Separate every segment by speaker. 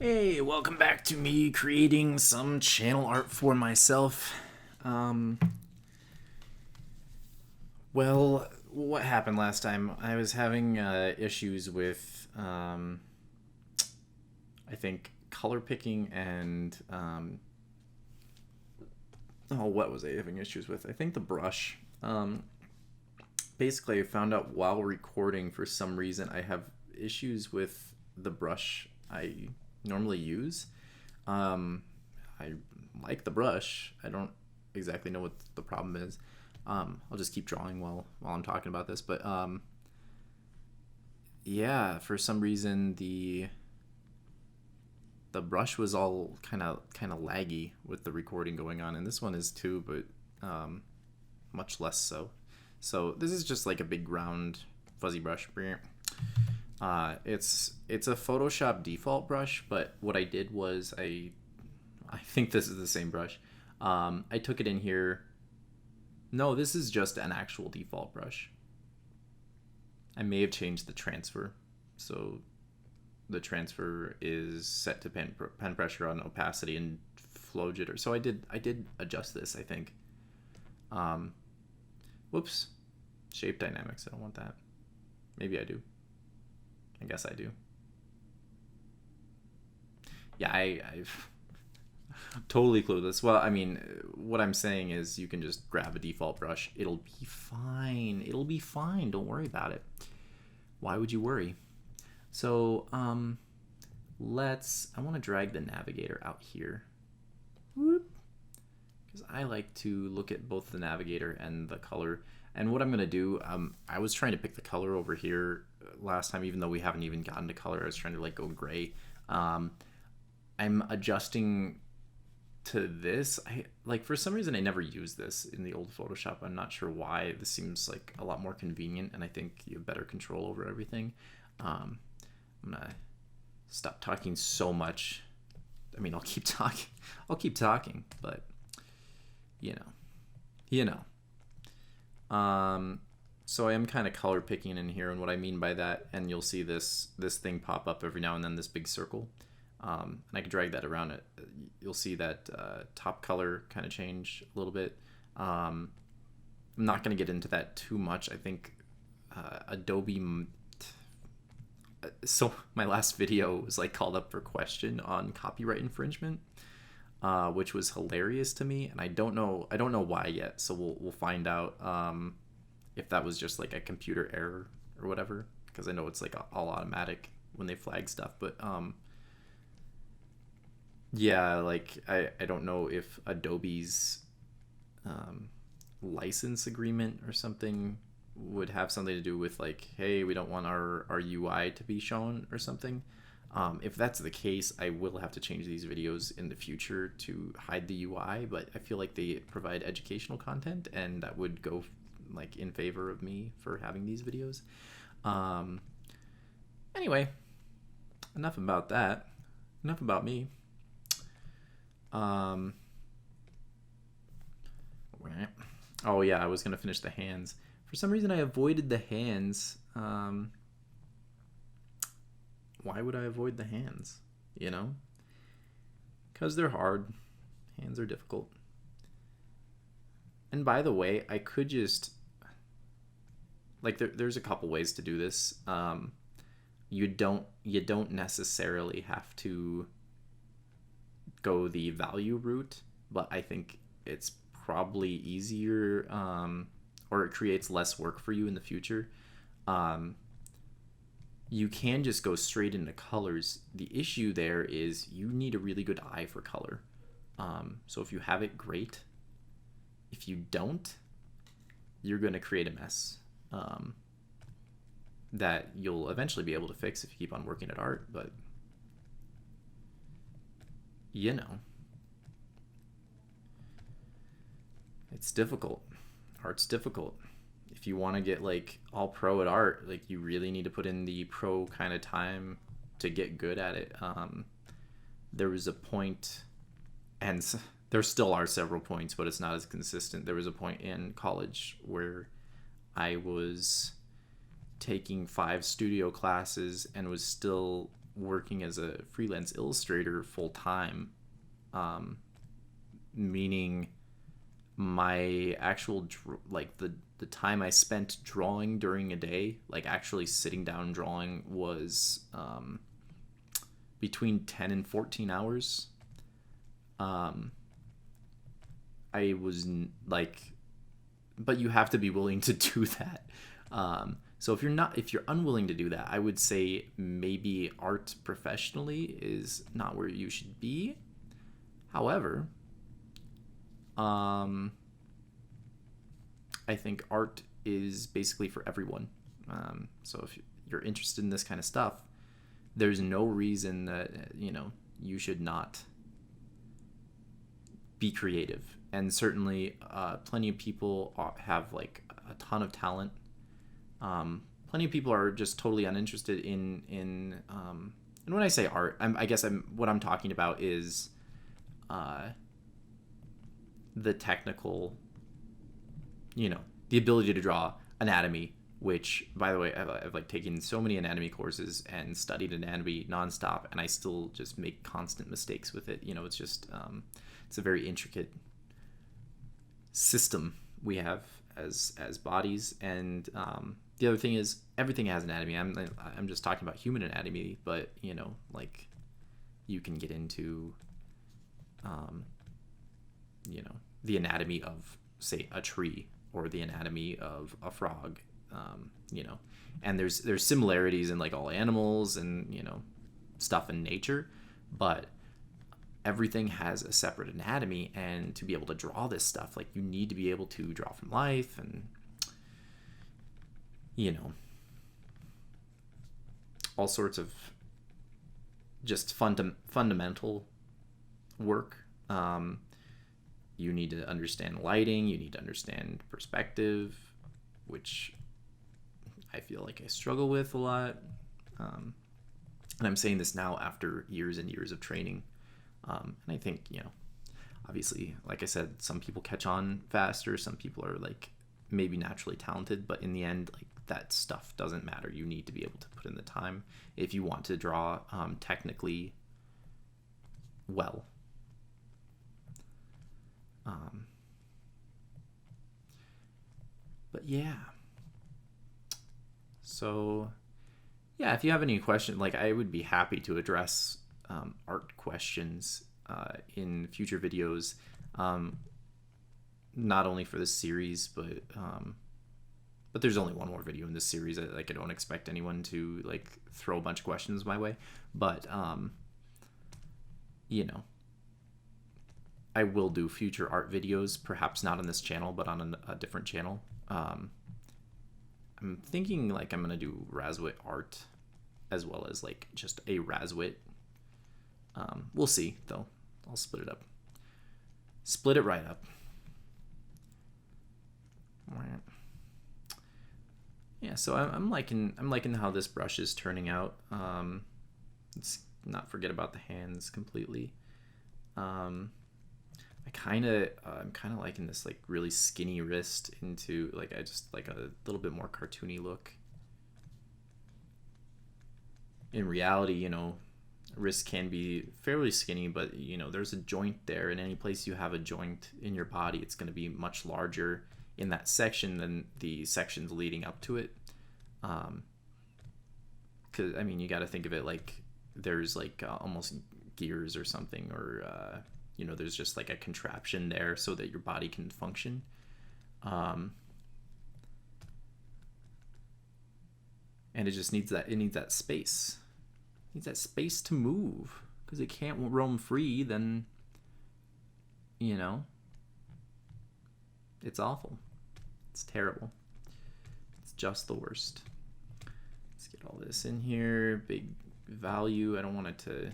Speaker 1: Hey, welcome back to me creating some channel art for myself. Um, what happened last time? I was having issues with, I think, color picking and, what was I having issues with? I think the brush. Basically, I found out while recording for some reason I have issues with the brush I normally use. Um, I like the brush. I don't exactly know what the problem is. I'll just keep drawing while I'm talking about this. But yeah, for some reason the brush was all kind of laggy with the recording going on, and this one is too, but much less so. So this is just like a big round fuzzy brush. It's a Photoshop default brush, but what I did was I think this is the same brush. I took it in here. No, this is just an actual default brush. I may have changed the transfer. So the transfer is set to pen pressure on opacity and flow jitter. So I did adjust this, I think. Whoops. Shape dynamics. I don't want that. Maybe I do. I guess I do. Yeah, I've totally clueless. Well, I mean, what I'm saying is you can just grab a default brush. It'll be fine. It'll be fine. Don't worry about it. Why would you worry? So, I want to drag the navigator out here. Whoop. Because I like to look at both the navigator and the color. And what I'm going to do, I was trying to pick the color over here last time, even though we haven't even gotten to color. I was trying to like go gray. I'm adjusting to this. I like, for some reason I never used this in the old Photoshop. I'm not sure why. This seems like a lot more convenient, and I think you have better control over everything. I'm gonna stop talking so much. I mean, I'll keep talking, but you know. So I am kind of color picking in here, and what I mean by that, and you'll see this thing pop up every now and then, this big circle. And I can drag that around it. You'll see that top color kind of change a little bit. I'm not going to get into that too much. I think Adobe. So my last video was like called up for question on copyright infringement, which was hilarious to me, and I don't know why yet. So we'll find out if that was just like a computer error or whatever, because I know it's like all automatic when they flag stuff, but yeah, like I don't know if Adobe's license agreement or something would have something to do with like, hey, we don't want our UI to be shown or something. If that's the case, I will have to change these videos in the future to hide the UI, but I feel like they provide educational content, and that would go like in favor of me for having these videos. Anyway, enough about that. Enough about me. Oh yeah, I was gonna finish the hands. For some reason, I avoided the hands. Why would I avoid the hands? You know? Because they're hard. Hands are difficult. And by the way, I could just like there's a couple ways to do this. You don't necessarily have to go the value route, but I think it's probably easier, or it creates less work for you in the future. You can just go straight into colors. The issue there is you need a really good eye for color. So if you have it, great. If you don't, you're going to create a mess that you'll eventually be able to fix if you keep on working at art, but you know, it's difficult. Art's difficult. If you want to get like all pro at art, like you really need to put in the pro kind of time to get good at it. There was a point, and there still are several points, but it's not as consistent. There was a point in college where I was taking 5 studio classes and was still working as a freelance illustrator full time, meaning my actual like the time I spent drawing during a day, like actually sitting down drawing, was between 10 and 14 hours. I was like, but you have to be willing to do that. So if you're unwilling to do that, I would say maybe art professionally is not where you should be. However, I think art is basically for everyone. So if you're interested in this kind of stuff, there's no reason that, you should not be creative. And certainly plenty of people have like a ton of talent. Plenty of people are just totally uninterested in and when I say art, what I'm talking about is the technical, the ability to draw anatomy, which, by the way, I've like taken so many anatomy courses and studied anatomy nonstop, and I still just make constant mistakes with it. It's just it's a very intricate system we have as bodies, and the other thing is everything has anatomy. I'm just talking about human anatomy, but like you can get into the anatomy of, say, a tree, or the anatomy of a frog, and there's similarities in like all animals and stuff in nature, but everything has a separate anatomy. And to be able to draw this stuff, like, you need to be able to draw from life, and all sorts of just fundamental work. You need to understand lighting, you need to understand perspective, which I feel like I struggle with a lot. And I'm saying this now after years and years of training. And I think, obviously, like I said, some people catch on faster, some people are like maybe naturally talented, but in the end, like, that stuff doesn't matter. You need to be able to put in the time if you want to draw technically well. But yeah. So yeah, if you have any questions, like, I would be happy to address art questions in future videos, not only for this series, but there's only one more video in this series. I don't expect anyone to like throw a bunch of questions my way, but I will do future art videos, perhaps not on this channel, but on a different channel. I'm thinking like I'm gonna do Razwit art as well as like just a Razwit. We'll see though. I'll split it up. Split it right up. Yeah, so I'm liking how this brush is turning out. Let's not forget about the hands completely. I'm kind of liking this like really skinny wrist into like, I just like a little bit more cartoony look. In reality, wrist can be fairly skinny, but there's a joint there, and any place you have a joint in your body, it's going to be much larger in that section than the sections leading up to it. Because you got to think of it like there's like almost gears or something, or there's just like a contraption there so that your body can function. And it just needs that. It needs that space. It needs that space to move, because it can't roam free. Then it's awful. It's terrible. It's just the worst. Let's get all this in here. Big value. I don't want it to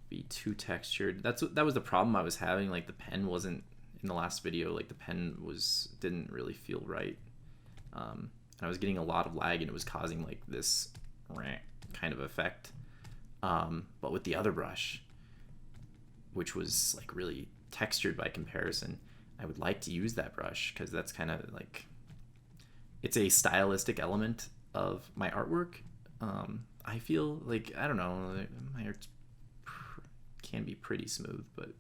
Speaker 1: be too textured. That was the problem I was having. Like, the pen wasn't, in the last video, like the pen didn't really feel right. And I was getting a lot of lag, and it was causing like this kind of effect. But with the other brush, which was like really textured by comparison, I would like to use that brush, because that's kind of like, it's a stylistic element of my artwork. I feel like, I don't know, my hair can be pretty smooth, but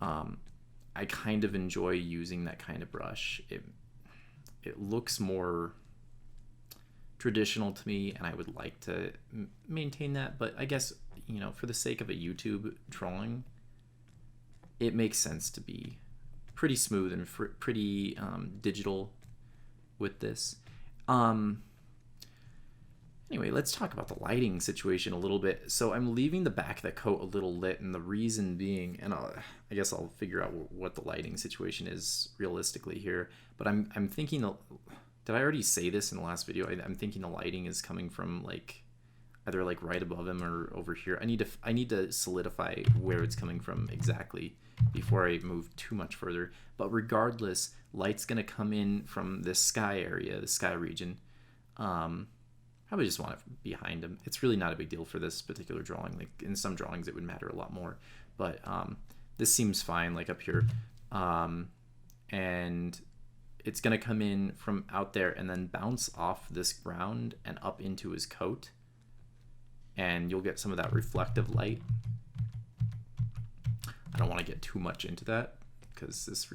Speaker 1: I kind of enjoy using that kind of brush. It looks more traditional to me, and I would like to maintain that, but I guess, you know, for the sake of a YouTube drawing, it makes sense to be pretty smooth and pretty digital with this. Anyway, let's talk about the lighting situation a little bit. So I'm leaving the back of the coat a little lit, and the reason being, and I guess I'll figure out what the lighting situation is realistically here, but I'm thinking, did I already say this in the last video? I'm thinking the lighting is coming from like either like right above him or over here. I need to solidify where it's coming from exactly before I move too much further. But regardless, light's gonna come in from this sky area, the sky region. Probably just want it behind him. It's really not a big deal for this particular drawing. Like in some drawings it would matter a lot more, but this seems fine, like up here. And it's gonna come in from out there and then bounce off this ground and up into his coat, and you'll get some of that reflective light. I don't want to get too much into that because this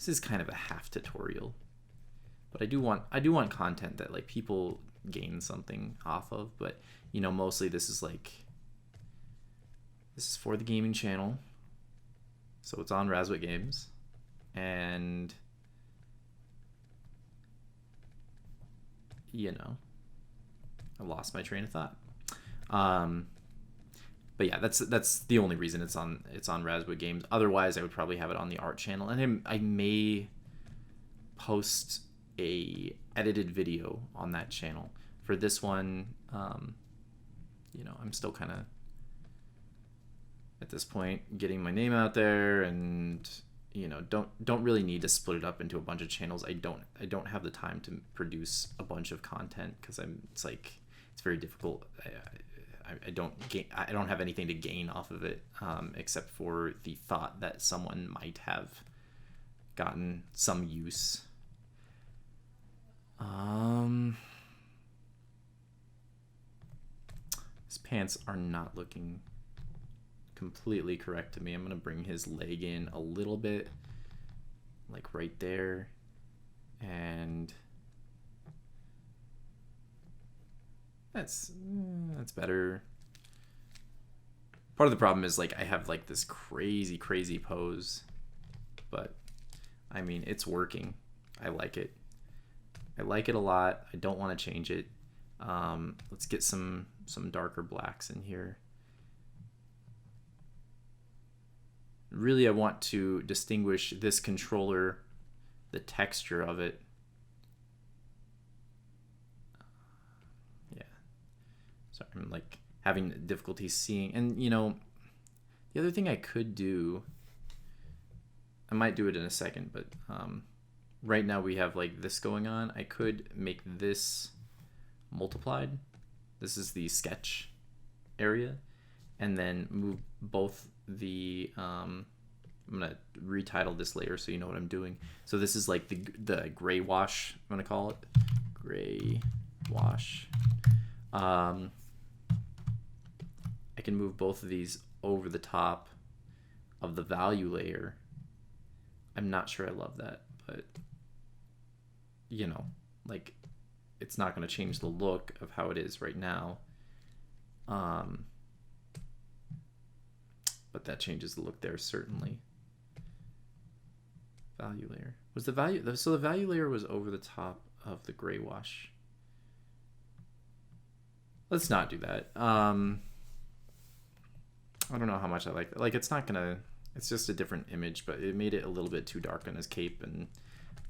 Speaker 1: is kind of a half tutorial, but I do want content that like people gain something off of. But you know, mostly this is for the gaming channel, so it's on Razwit Games, and you know, I lost my train of thought. But yeah, that's the only reason it's on Razwit Games. Otherwise, I would probably have it on the art channel, and I may post a edited video on that channel. For this one, you know, I'm still kind of at this point getting my name out there, and you know, don't really need to split it up into a bunch of channels. I don't have the time to produce a bunch of content because it's very difficult. I don't have anything to gain off of it, except for the thought that someone might have gotten some use. His pants are not looking completely correct to me. I'm gonna bring his leg in a little bit, like right there, and that's better. Part of the problem is like I have like this crazy pose, but I mean, it's working. I like it. I like it a lot. I don't want to change it. Let's get some darker blacks in here. Really, I want to distinguish this controller, the texture of it. Yeah. So I'm like having difficulty seeing. And you know, the other thing I could do, I might do it in a second, but right now we have like this going on. I could make this multiplied. This is the sketch area, and then move both the I'm gonna retitle this layer so you know what I'm doing. So this is like the gray wash, I'm gonna call it gray wash. I can move both of these over the top of the value layer. I'm not sure I love that, but you know, like it's not going to change the look of how it is right now. But that changes the look there, certainly. Value layer. Was the value, so the value layer was over the top of the gray wash. Let's not do that. I don't know how much I like that. Like, it's not gonna, it's just a different image, but it made it a little bit too dark on his cape, and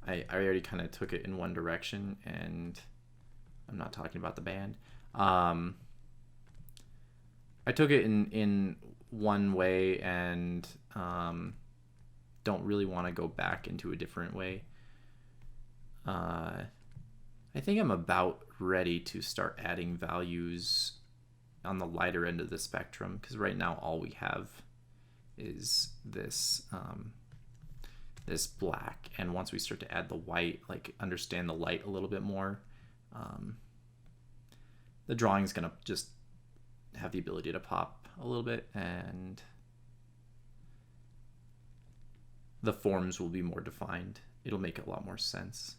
Speaker 1: I already kind of took it in one direction, and I'm not talking about the band. I took it in one way, and don't really want to go back into a different way. I think I'm about ready to start adding values on the lighter end of the spectrum, because right now all we have is this this black, and once we start to add the white, like understand the light a little bit more, the drawing's gonna just have the ability to pop a little bit, and the forms will be more defined. It'll make a lot more sense.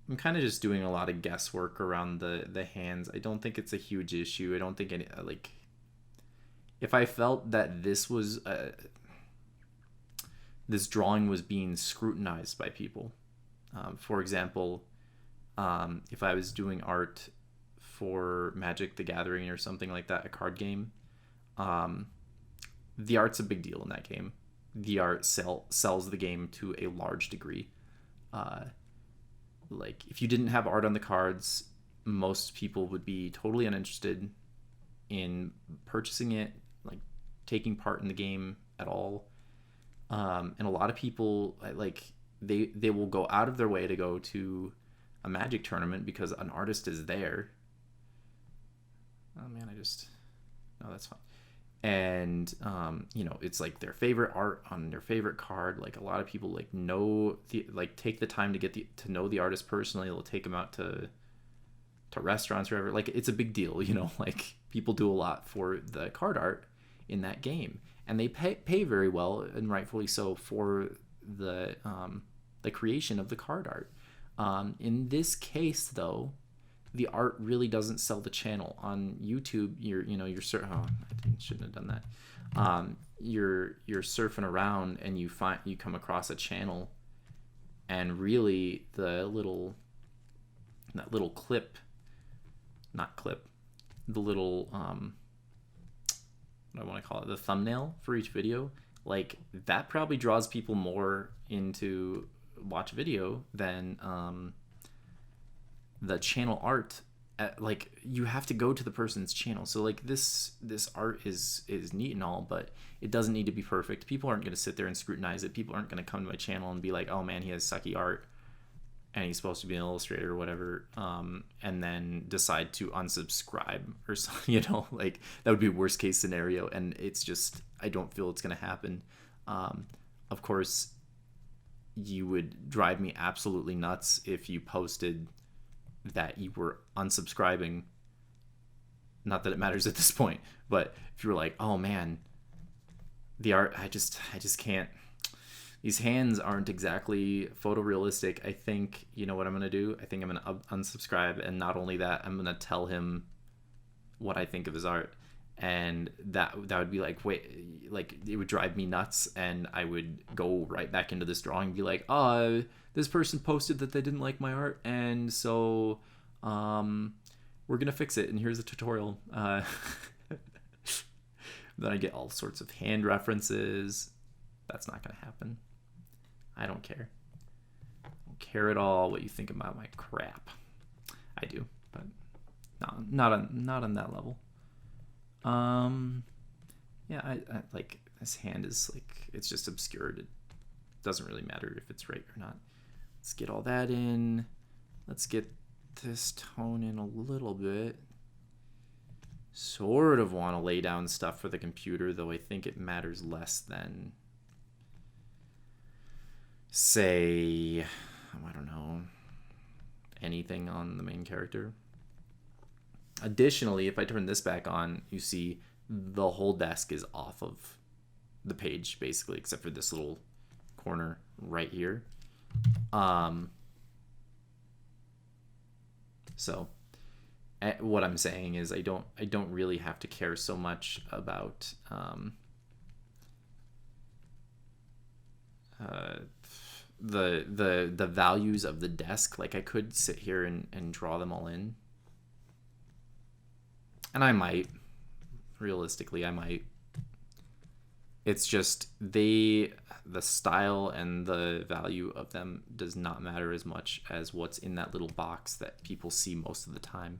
Speaker 1: I'm kind of just doing a lot of guesswork around the hands. I don't think it's a huge issue. I don't think any, like, if I felt that this was this drawing was being scrutinized by people, for example, if I was doing art for Magic the Gathering or something like that, a card game, the art's a big deal in that game. The art sells the game to a large degree. Like, if you didn't have art on the cards, most people would be totally uninterested in purchasing it, like taking part in the game at all. And a lot of people, like, they will go out of their way to go to a Magic tournament because an artist is there. Oh man, no, that's fine. And it's like their favorite art on their favorite card. Like, a lot of people take the time to to know the artist personally. They'll take them out to restaurants or whatever. Like, it's a big deal, like, people do a lot for the card art in that game, and they pay very well, and rightfully so, for the creation of the card art. In this case, though, the art really doesn't sell the channel. On YouTube, I shouldn't have done that. You're surfing around and you come across a channel, and really the little what I want to call it, the thumbnail for each video, like, that probably draws people more into watch video than the channel art. Like, you have to go to the person's channel. So, like, this art is neat and all, but it doesn't need to be perfect. People aren't going to sit there and scrutinize it. People aren't going to come to my channel and be like, oh man, he has sucky art and he's supposed to be an illustrator or whatever, and then decide to unsubscribe or something. Like, that would be worst case scenario, and it's just, I don't feel it's going to happen. Of course, you would drive me absolutely nuts if you posted that you were unsubscribing. Not that it matters at this point, but if you were like, oh man, the art, I just can't, these hands aren't exactly photorealistic. I think, you know what I'm going to do? I think I'm going to unsubscribe, and not only that, I'm going to tell him what I think of his art. And that would be like, wait, like, it would drive me nuts, and I would go right back into this drawing and be like, oh, this person posted that they didn't like my art, and so we're gonna fix it, and here's a tutorial. Then I get all sorts of hand references. That's not gonna happen. I don't care. I don't care at all what you think about my crap. I do, but not on that level. Yeah, I like, this hand is like, it's just obscured. It doesn't really matter if it's right or not. Let's get all that in. Let's get this tone in a little bit. Sort of want to lay down stuff for the computer, though I think it matters less than, say, I don't know, anything on the main character. Additionally, if I turn this back on, you see the whole desk is off of the page, basically, except for this little corner right here. So what I'm saying is I don't really have to care so much about the values of the desk. Like, I could sit here and draw them all in. And I might. Realistically, I might. It's just the style and the value of them does not matter as much as what's in that little box that people see most of the time.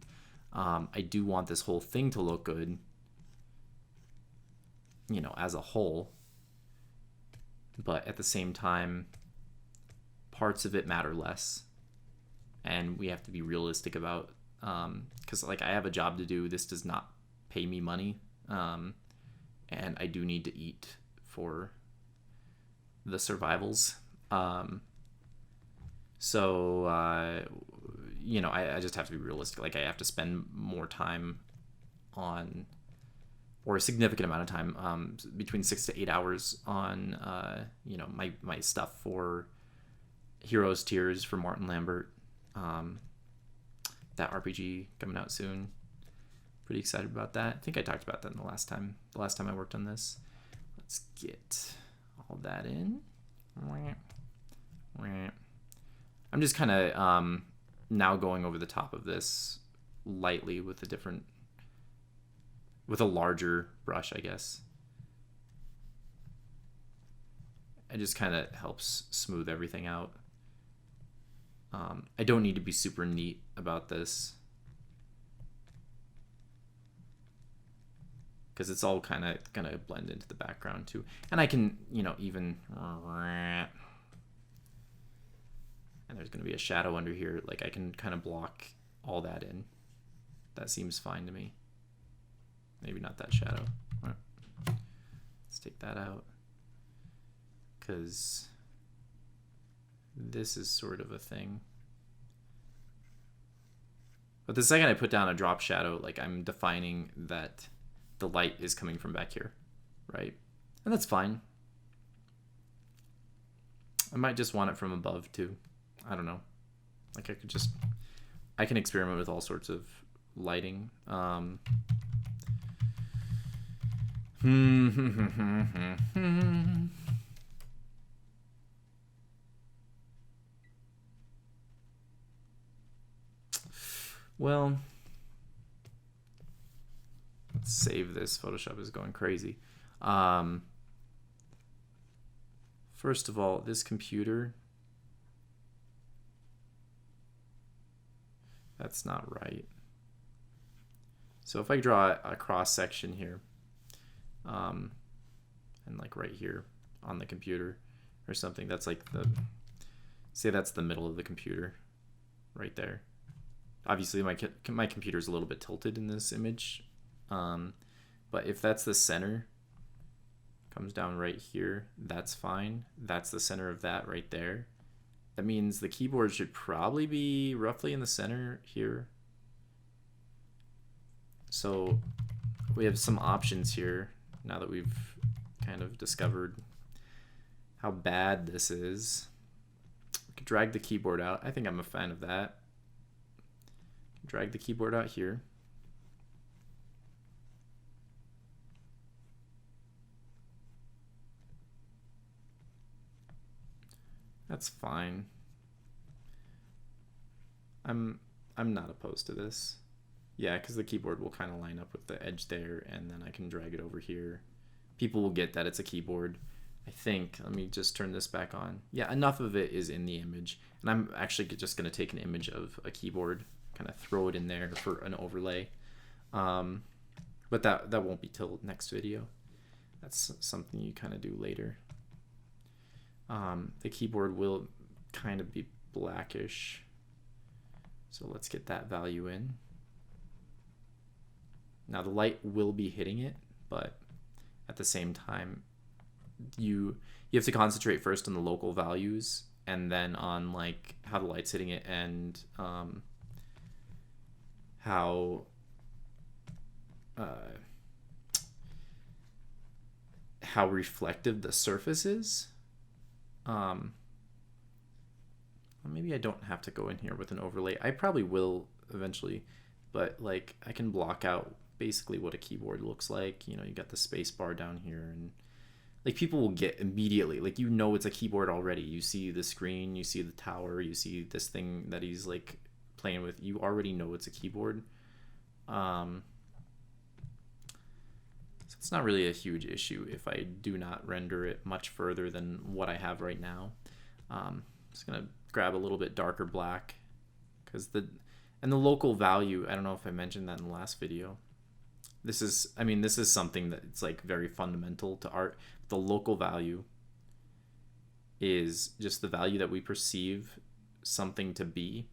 Speaker 1: I do want this whole thing to look good, as a whole. But at the same time, parts of it matter less. And we have to be realistic about, because, like, I have a job to do. This does not pay me money. And I do need to eat for the survivals. So you know, I just have to be realistic. Like I have to spend more time on, or a significant amount of time, between 6 to 8 hours on, you know, my stuff for Heroes Tears for Martin Lambert. That RPG coming out soon. Pretty excited about that. I think I talked about that in the last time I worked on this. Let's get all that in. I'm just kind of now going over the top of this lightly with a larger brush, I guess. It just kind of helps smooth everything out. I don't need to be super neat about this, because it's all kind of gonna blend into the background too. And I can, you know, even, and there's gonna be a shadow under here. Like I can kind of block all that in. That seems fine to me. Maybe not that shadow. Let's take that out, because this is sort of a thing. But the second I put down a drop shadow, like I'm defining that the light is coming from back here, right? And that's fine. I might just want it from above too. I don't know. Like I can experiment with all sorts of lighting. Well, let's save this. Photoshop is going crazy. First of all, this computer, that's not right. So if I draw a cross section here, and like right here on the computer or something, that's like say that's the middle of the computer right there. Obviously my computer's a little bit tilted in this image, but if that's the center, comes down right here, that's fine. That's the center of that right there. That means the keyboard should probably be roughly in the center here. So we have some options here now that we've kind of discovered how bad this is. We could drag the keyboard out. I think I'm a fan of that. Drag the keyboard out here. That's fine. I'm not opposed to this. Yeah, because the keyboard will kind of line up with the edge there, and then I can drag it over here. People will get that it's a keyboard, I think. Let me just turn this back on. Yeah, enough of it is in the image, and I'm actually just going to take an image of a keyboard, kind of throw it in there for an overlay. But that won't be till next video. That's something you kind of do later. The keyboard will kind of be blackish, so let's get that value in. Now the light will be hitting it, but at the same time you have to concentrate first on the local values and then on like how the light's hitting it and how reflective the surface is. Maybe I don't have to go in here with an overlay. I probably will eventually, but like I can block out basically what a keyboard looks like. You know, you got the space bar down here, and like people will get immediately, like, you know, it's a keyboard already. You see the screen, you see the tower, you see this thing that he's like playing with. You already know it's a keyboard. So it's not really a huge issue if I do not render it much further than what I have right now. I'm just gonna grab a little bit darker black, because the local value, I don't know if I mentioned that in the last video. This is something that it's like very fundamental to art. The local value is just the value that we perceive something to be.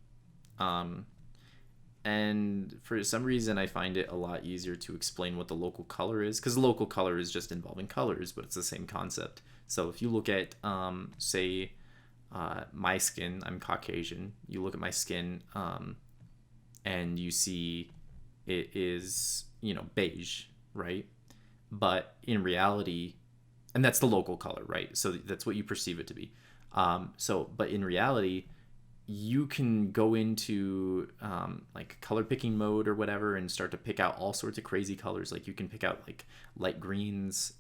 Speaker 1: And for some reason, I find it a lot easier to explain what the local color is, because the local color is just involving colors, but it's the same concept. So if you look at, say, my skin, I'm Caucasian. You look at my skin, and you see it is, you know, beige, right? But in reality, and that's the local color, right? So that's what you perceive it to be. But in reality, you can go into like color picking mode or whatever and start to pick out all sorts of crazy colors. Like you can pick out like light greens,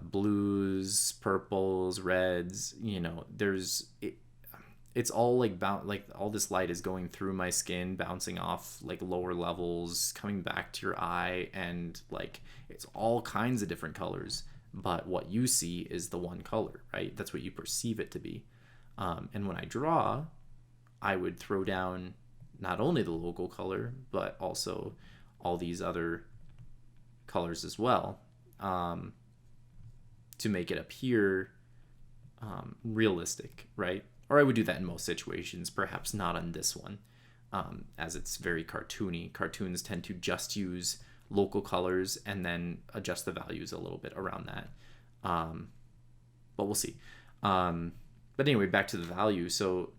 Speaker 1: blues, purples, reds. You know, it's all like like all this light is going through my skin, bouncing off like lower levels, coming back to your eye, and like it's all kinds of different colors. But what you see is the one color, right? That's what you perceive it to be. And when I draw, I would throw down not only the local color, but also all these other colors as well, to make it appear realistic, right? Or I would do that in most situations, perhaps not on this one, as it's very cartoony. Cartoons tend to just use local colors and then adjust the values a little bit around that. But we'll see. But anyway, back to the value. So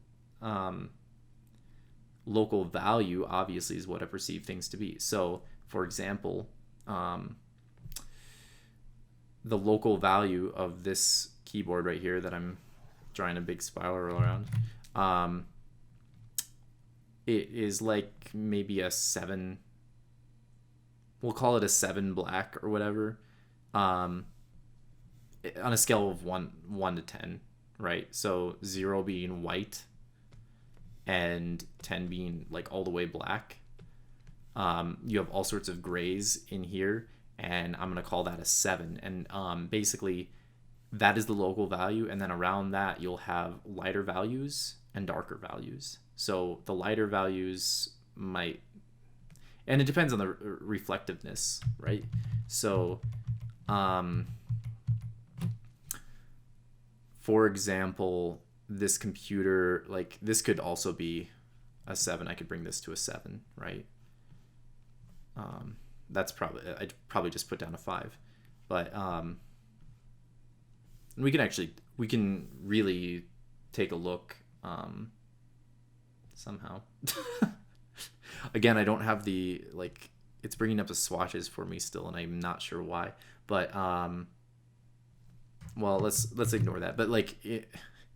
Speaker 1: local value obviously is what I perceive things to be. So for example, the local value of this keyboard right here that I'm drawing a big spiral around, it is like maybe a 7. We'll call it a 7 black or whatever, on a scale of 1 to 10, right? So 0 being white and 10 being like all the way black. You have all sorts of grays in here, and I'm going to call that a 7. And basically that is the local value, and then around that you'll have lighter values and darker values. So the lighter values might, and it depends on the reflectiveness, right? So for example, this computer, like this could also be a 7. I could bring this to a 7, right? That's probably, I'd probably just put down a 5, but we can really take a look somehow. Again, I don't have the, like, it's bringing up the swatches for me still, and I'm not sure why, but well, let's ignore that. But like,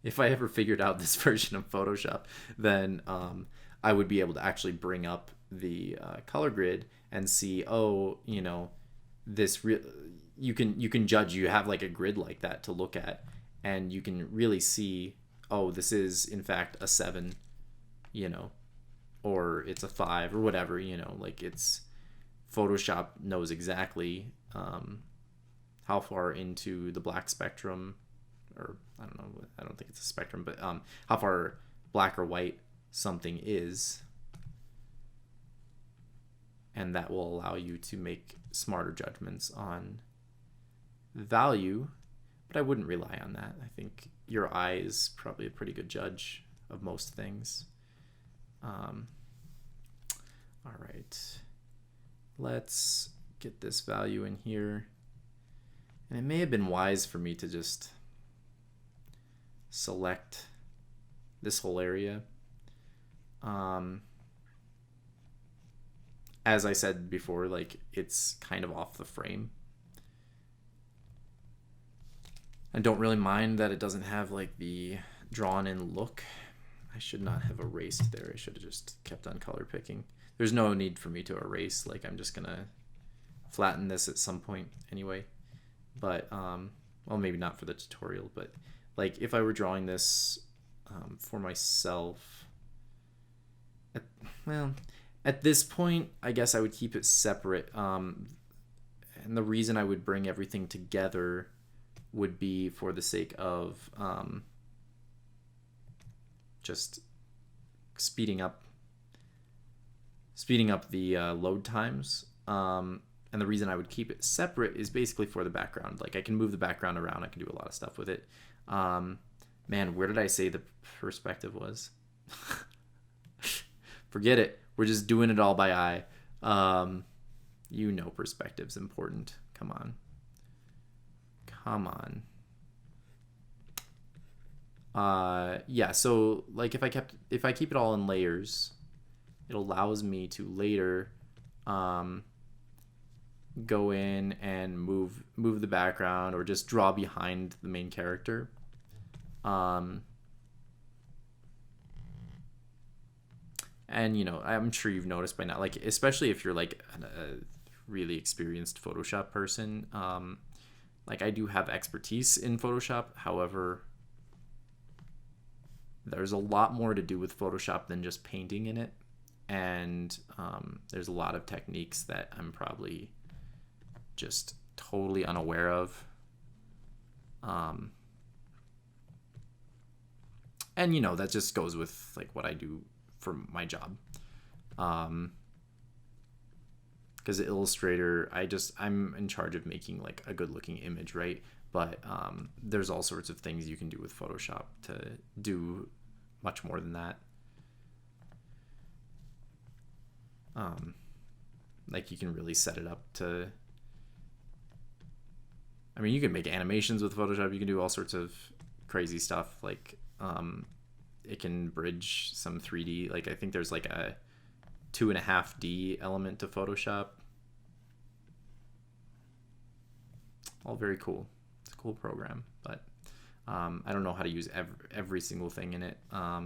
Speaker 1: if I ever figured out this version of Photoshop, then I would be able to actually bring up the color grid and see, oh, you know, you can judge. You have like a grid like that to look at, and you can really see, oh, this is in fact a 7, you know, or it's a 5 or whatever, you know. Like, it's Photoshop knows exactly how far into the black spectrum, or I don't know, I don't think it's a spectrum, but how far black or white something is, and that will allow you to make smarter judgments on value. But I wouldn't rely on that. I think your eye is probably a pretty good judge of most things. All right, let's get this value in here. And it may have been wise for me to just select this whole area. As I said before, like, it's kind of off the frame. I don't really mind that it doesn't have like the drawn in look. I should not have erased there. I should have just kept on color picking. There's no need for me to erase. Like, I'm just gonna flatten this at some point anyway. But well, maybe not for the tutorial, but like if I were drawing this for myself, at this point, I guess I would keep it separate. And the reason I would bring everything together would be for the sake of just speeding up the load times. And the reason I would keep it separate is basically for the background. Like, I can move the background around. I can do a lot of stuff with it. Man, where did I say the perspective was? Forget it. We're just doing it all by eye. You know perspective's important. Come on. Yeah, so like if I keep it all in layers, it allows me to later go in and move the background or just draw behind the main character. And you know, I'm sure you've noticed by now, like especially if you're like a really experienced Photoshop person, like I do have expertise in Photoshop. However, there's a lot more to do with Photoshop than just painting in it, and there's a lot of techniques that I'm probably just totally unaware of. And you know, that just goes with like what I do for my job. Because Illustrator, I'm in charge of making like a good looking image, right? But there's all sorts of things you can do with Photoshop to do much more than that. Like you can really set it up to, I mean, you can make animations with Photoshop. You can do all sorts of crazy stuff. Like it can bridge some 3D. Like I think there's like a 2.5D element to Photoshop. All very cool. It's a cool program, but I don't know how to use every single thing in it. I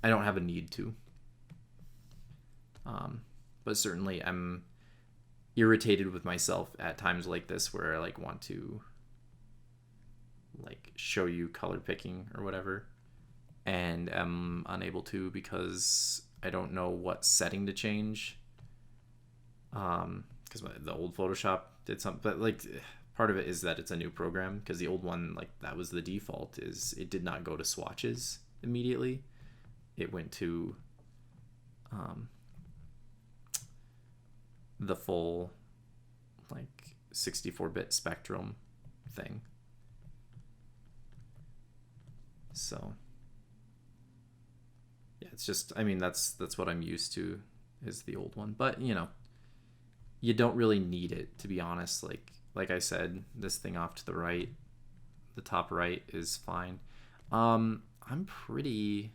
Speaker 1: don't have a need to. But certainly I'm irritated with myself at times like this where I like want to like show you color picking or whatever, and I'm unable to because I don't know what setting to change. Because the old Photoshop did something, but like part of it is that it's a new program, because the old one, like that was the default, is it did not go to swatches immediately. It went to the full like 64-bit spectrum thing. So yeah, it's just, I mean, that's what I'm used to, is the old one. But you know, you don't really need it, to be honest. Like I said, this thing off to the right, the top right, is fine. I'm pretty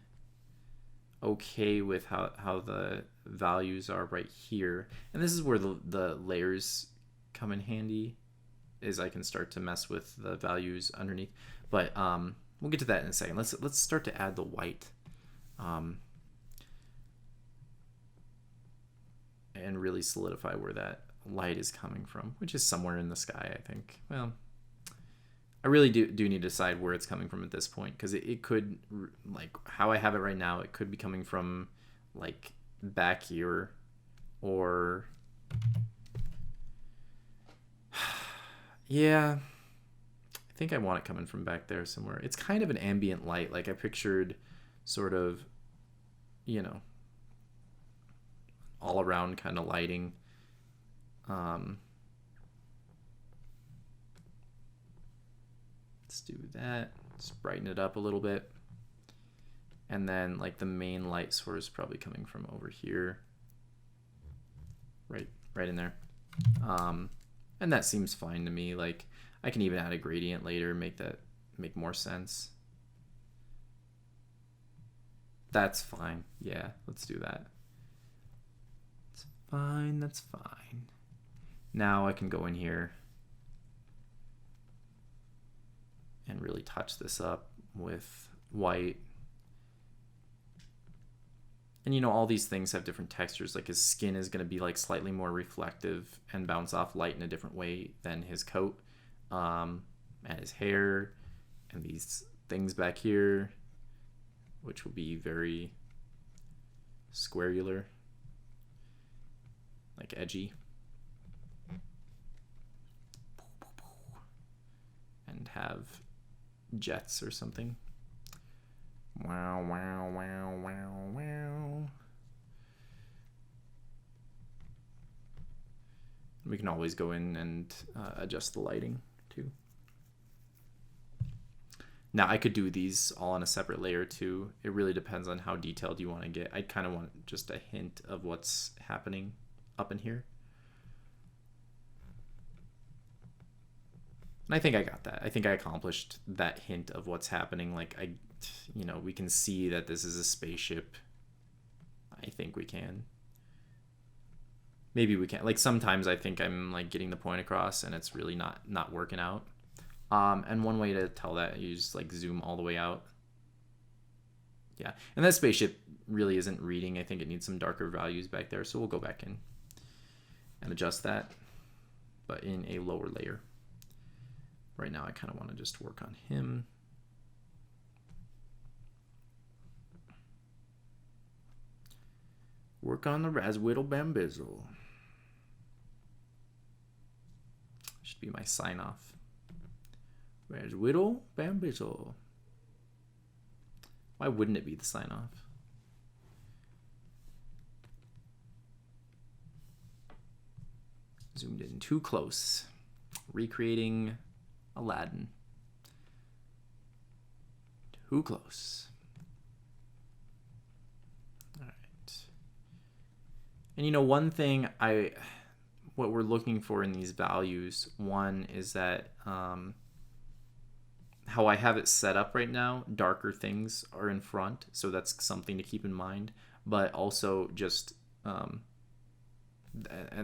Speaker 1: okay with how the values are right here, and this is where the layers come in handy, is I can start to mess with the values underneath. But we'll get to that in a second. Let's start to add the white, and really solidify where that light is coming from, which is somewhere in the sky, I think. Well, I really do need to decide where it's coming from at this point, because it could, like how I have it right now, it could be coming from like back here, or yeah, I think I want it coming from back there somewhere. It's kind of an ambient light, like I pictured sort of, you know, all around kind of lighting. Let's do that. Just brighten it up a little bit. And then like the main light source is probably coming from over here. Right in there. And that seems fine to me. Like I can even add a gradient later, make more sense. That's fine. Yeah, let's do that. That's fine, that's fine. Now I can go in here and really touch this up with white. And you know, all these things have different textures. Like his skin is going to be like slightly more reflective and bounce off light in a different way than his coat, and his hair, and these things back here, which will be very squarular, like edgy. And have jets or something. Wow, wow, wow, wow, wow. We can always go in and adjust the lighting too. Now I could do these all on a separate layer too. It really depends on how detailed you want to get. I kind of want just a hint of what's happening up in here. And I think I got that. I think I accomplished that hint of what's happening. Like you know, we can see that this is a spaceship. I think we can. Maybe we can. Like sometimes I think I'm like getting the point across and it's really not working out. And one way to tell that, you just like zoom all the way out. Yeah, and that spaceship really isn't reading. I think it needs some darker values back there, so we'll go back in and adjust that, but in a lower layer. Right now I kind of want to just work on him. Work on the Razwit Bambizzle. Should be my sign off. Razwit Bambizzle. Why wouldn't it be the sign off? Zoomed in too close. Recreating Aladdin. Too close. All right. And you know, one thing what we're looking for in these values, one is that how I have it set up right now, darker things are in front, so that's something to keep in mind. But also just, and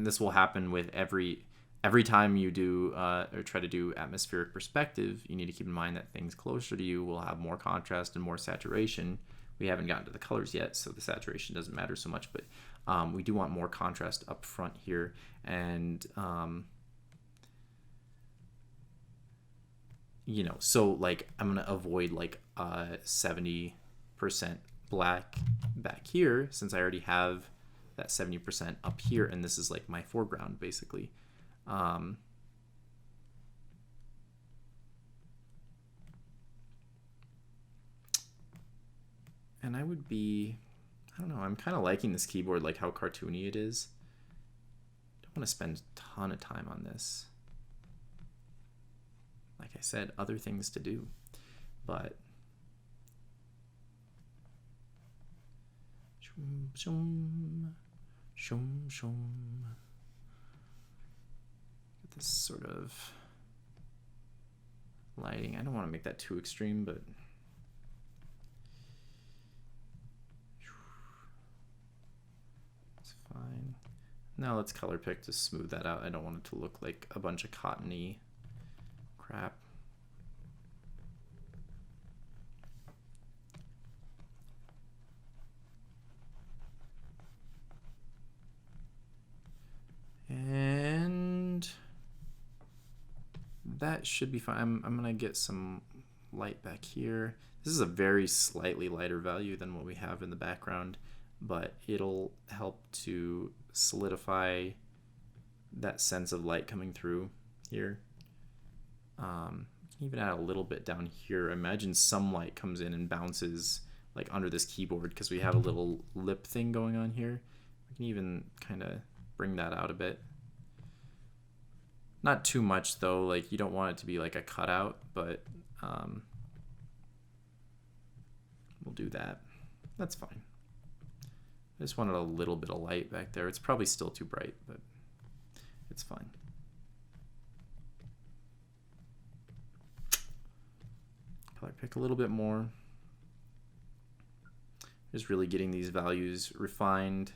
Speaker 1: this will happen with every time you do or try to do atmospheric perspective, you need to keep in mind that things closer to you will have more contrast and more saturation. We haven't gotten to the colors yet, so the saturation doesn't matter so much, but we do want more contrast up front here. And you know, so like I'm gonna avoid like 70% black back here, since I already have that 70% up here, and this is like my foreground basically. And I would be, I don't know, I'm kind of liking this keyboard, like how cartoony it is. Don't want to spend a ton of time on this. Like I said, other things to do, but get this sort of lighting. I don't want to make that too extreme, but it's fine. Now let's color pick to smooth that out. I don't want it to look like a bunch of cottony crap. And that should be fine. I'm gonna get some light back here. This is a very slightly lighter value than what we have in the background, but it'll help to solidify that sense of light coming through here. Even add a little bit down here. Imagine some light comes in and bounces like under this keyboard, because we have a little lip thing going on here. We can even kind of bring that out a bit. Not too much though, like you don't want it to be like a cutout, but we'll do that. That's fine. I just wanted a little bit of light back there. It's probably still too bright, but it's fine. Color pick a little bit more. Just really getting these values refined.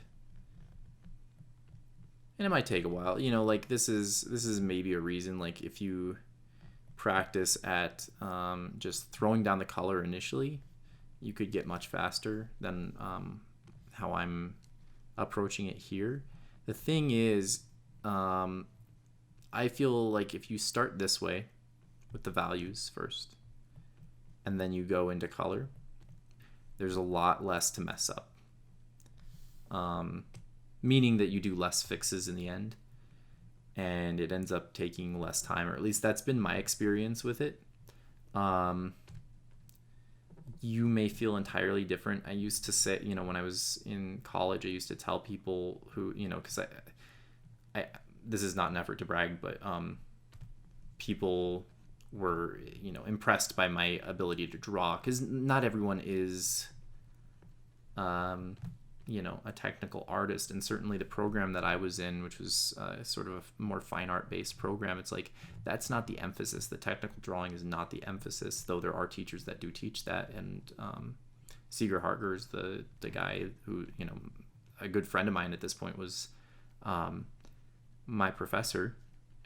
Speaker 1: And it might take a while. You know, like this is maybe a reason, like if you practice at just throwing down the color initially, you could get much faster than how I'm approaching it here. The thing is, I feel like if you start this way with the values first, and then you go into color, there's a lot less to mess up. Meaning that you do less fixes in the end, and it ends up taking less time, or at least that's been my experience with it. You may feel entirely different. I used to say, you know, when I was in college, I used to tell people who, you know, because I this is not an effort to brag, but people were, you know, impressed by my ability to draw, because not everyone is you know, a technical artist. And certainly the program that I was in, which was sort of a more fine art based program, it's like that's not the emphasis. The technical drawing is not the emphasis, though there are teachers that do teach that. And Seeger Harger is the guy who, you know, a good friend of mine at this point was my professor,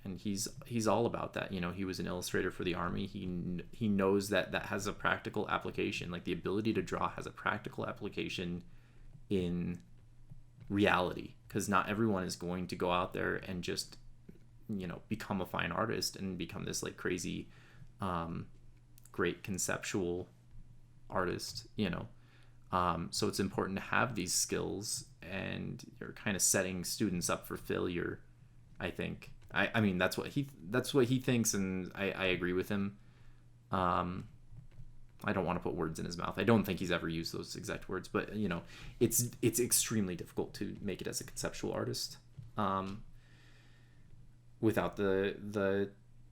Speaker 1: and he's all about that. You know, he was an illustrator for the Army. He knows that that has a practical application. Like, the ability to draw has a practical application in reality, because not everyone is going to go out there and just, you know, become a fine artist and become this like crazy great conceptual artist, you know. So it's important to have these skills, and you're kind of setting students up for failure, I think. I mean, that's what he thinks, and I agree with him. I don't want to put words in his mouth. I don't think he's ever used those exact words, but you know, it's extremely difficult to make it as a conceptual artist without the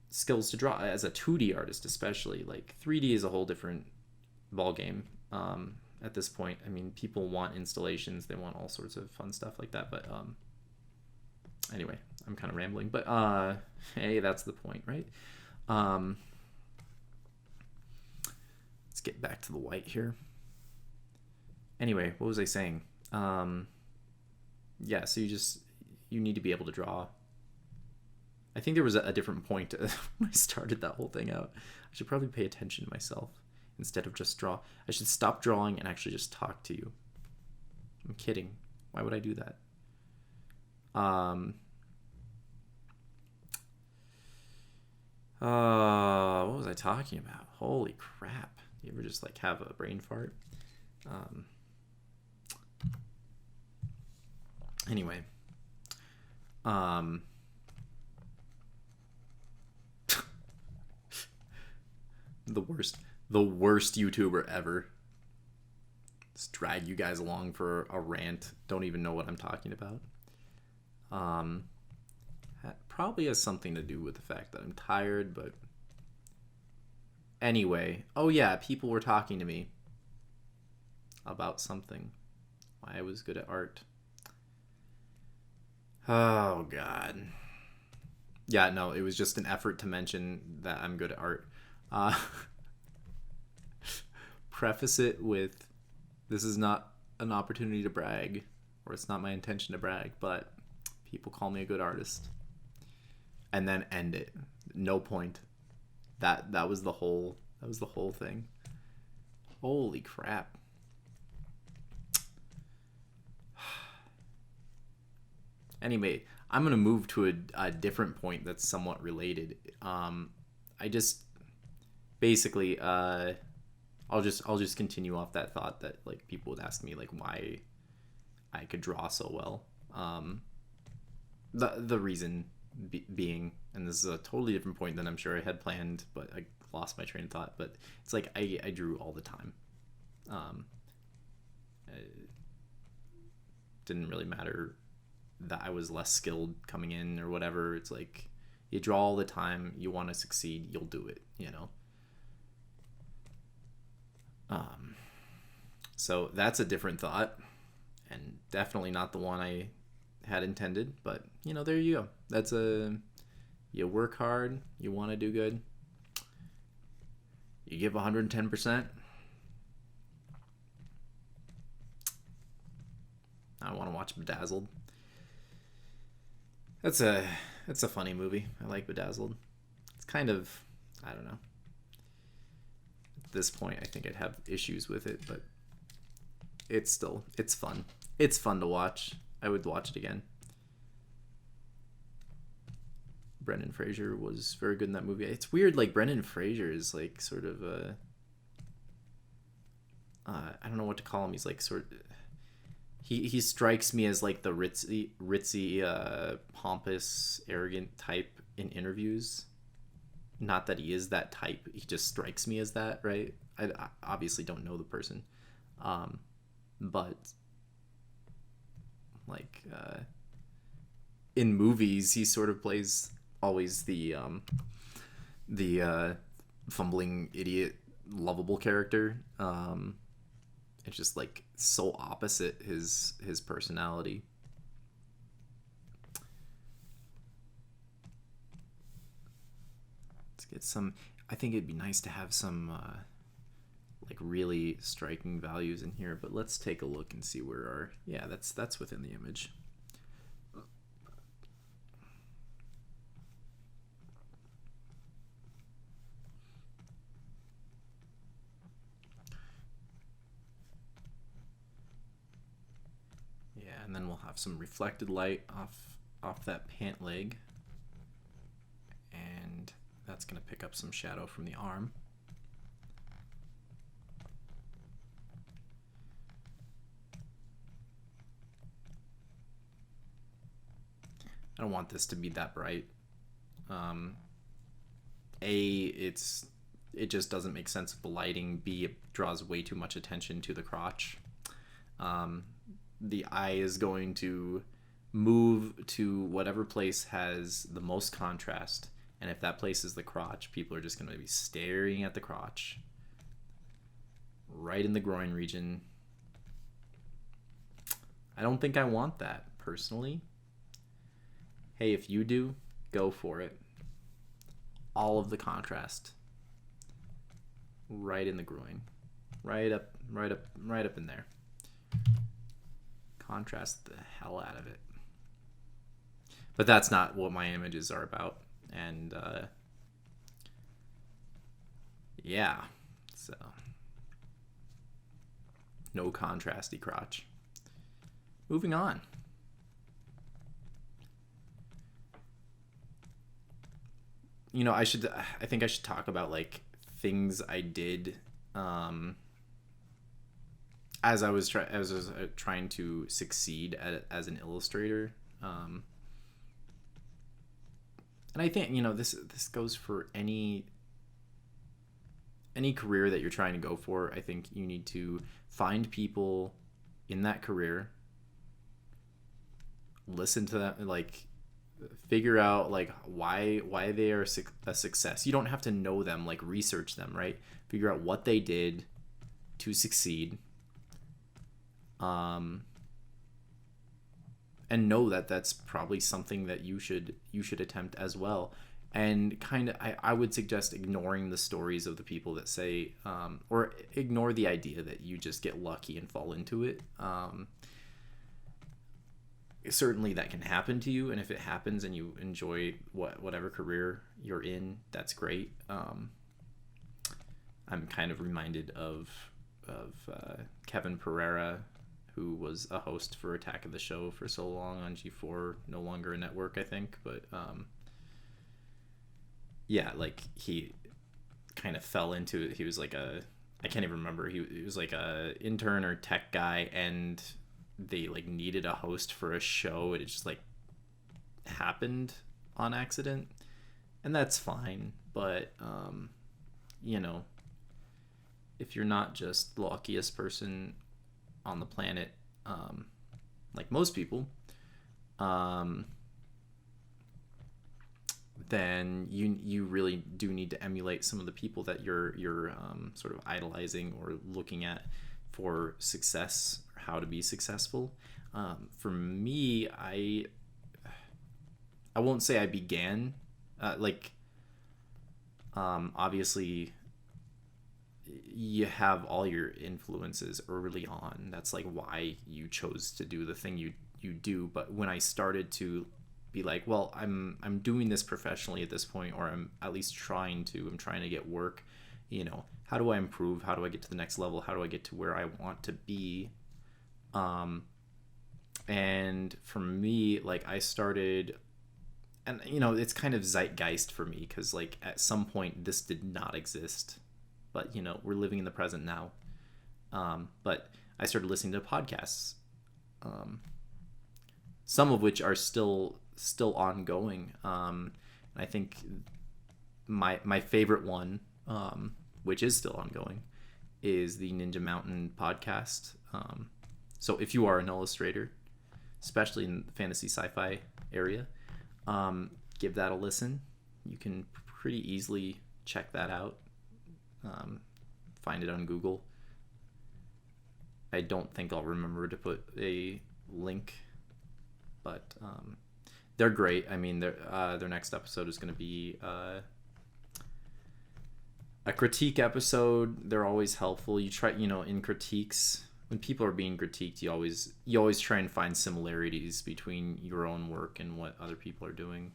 Speaker 1: skills to draw. As a 2D artist, especially, like 3D is a whole different ball game. At this point, I mean, people want installations, they want all sorts of fun stuff like that, but anyway, I'm kind of rambling, but hey, that's the point, right? Let's get back to the white here. Anyway, what was I saying? Yeah, so you need to be able to draw. I think there was a different point when I started that whole thing out. I should probably pay attention to myself instead of just draw. I should stop drawing and actually just talk to you. I'm kidding. Why would I do that? What was I talking about? Holy crap. You ever just like have a brain fart? Anyway. The worst YouTuber ever. Just drag you guys along for a rant. Don't even know what I'm talking about. That probably has something to do with the fact that I'm tired, but anyway. Oh yeah, people were talking to me about something. Why I was good at art. Oh god. Yeah, no, it was just an effort to mention that I'm good at art. Preface it with, this is not an opportunity to brag, or it's not my intention to brag, but people call me a good artist. And then end it. No point. That was the whole thing. Holy crap. Anyway, I'm gonna move to a different point that's somewhat related. I just basically I'll just continue off that thought that like people would ask me like why I could draw so well. The reason being, and this is a totally different point than I'm sure I had planned, but I lost my train of thought. But it's like I drew all the time. It didn't really matter that I was less skilled coming in or whatever. It's like you draw all the time. You want to succeed, you'll do it. You know. So that's a different thought, and definitely not the one I had intended, but you know, there you go. You work hard, you want to do good, you give 110%. I want to watch Bedazzled. That's a funny movie. I like Bedazzled. It's kind of, I don't know. At this point, I think I'd have issues with it, but it's fun. It's fun to watch. I would watch it again. Brendan Fraser was very good in that movie. It's weird, like Brendan Fraser is like sort of a I don't know what to call him. He's like sort of, he strikes me as like the ritzy pompous, arrogant type in interviews. Not that he is that type. He just strikes me as that, right? I obviously don't know the person. But like in movies, he sort of plays always the fumbling idiot lovable character. It's just like so opposite his personality. Let's get some. I think it'd be nice to have some like really striking values in here, but let's take a look and see where our, yeah, that's within the image. Yeah, and then we'll have some reflected light off that pant leg, and that's going to pick up some shadow from the arm. I don't want this to be that bright. It just doesn't make sense with the lighting. B, it draws way too much attention to the crotch. The eye is going to move to whatever place has the most contrast, and if that place is the crotch, people are just going to be staring at the crotch, right in the groin region. I don't think I want that, personally. Hey, if you do, go for it. All of the contrast right in the groin, right up in there. Contrast the hell out of it. But that's not what my images are about. And yeah, so no contrasty crotch. Moving on. You know, I think I should talk about like things I did as I was trying to succeed as an illustrator. And I think, you know, this goes for any career that you're trying to go for. I think you need to find people in that career, listen to them, like figure out like why they are a success. You don't have to know them, like research them, right? Figure out what they did to succeed, and know that that's probably something that you should attempt as well. And kind of, I would suggest ignoring the stories of the people that say, or ignore the idea that you just get lucky and fall into it. Certainly that can happen to you, and if it happens and you enjoy whatever career you're in, that's great. I'm kind of reminded of Kevin Pereira, who was a host for Attack of the Show for so long on G4, no longer a network, I think, but yeah, like he kind of fell into it. He was like I can't even remember, he was like a intern or tech guy, and they like needed a host for a show. It just like happened on accident, and that's fine. But you know, if you're not just the luckiest person on the planet, like most people, then you really do need to emulate some of the people that you're sort of idolizing or looking at for success, or how to be successful. For me, I won't say I began obviously you have all your influences early on. That's like why you chose to do the thing you do. But when I started to be like, well, I'm doing this professionally at this point, or I'm at least trying to get work, you know, how do I improve? How do I get to the next level? How do I get to where I want to be? And for me, like I started, and you know, it's kind of zeitgeist for me, because like at some point this did not exist, but you know, we're living in the present now. But I started listening to podcasts, some of which are still ongoing. And I think my favorite one, which is still ongoing, is the Ninja Mountain podcast. So if you are an illustrator, especially in the fantasy sci-fi area, give that a listen. You can pretty easily check that out. Find it on Google. I don't think I'll remember to put a link, but they're great. I mean, their next episode is going to be a critique episode, they're always helpful. You try, in critiques, when people are being critiqued, you always try and find similarities between your own work and what other people are doing.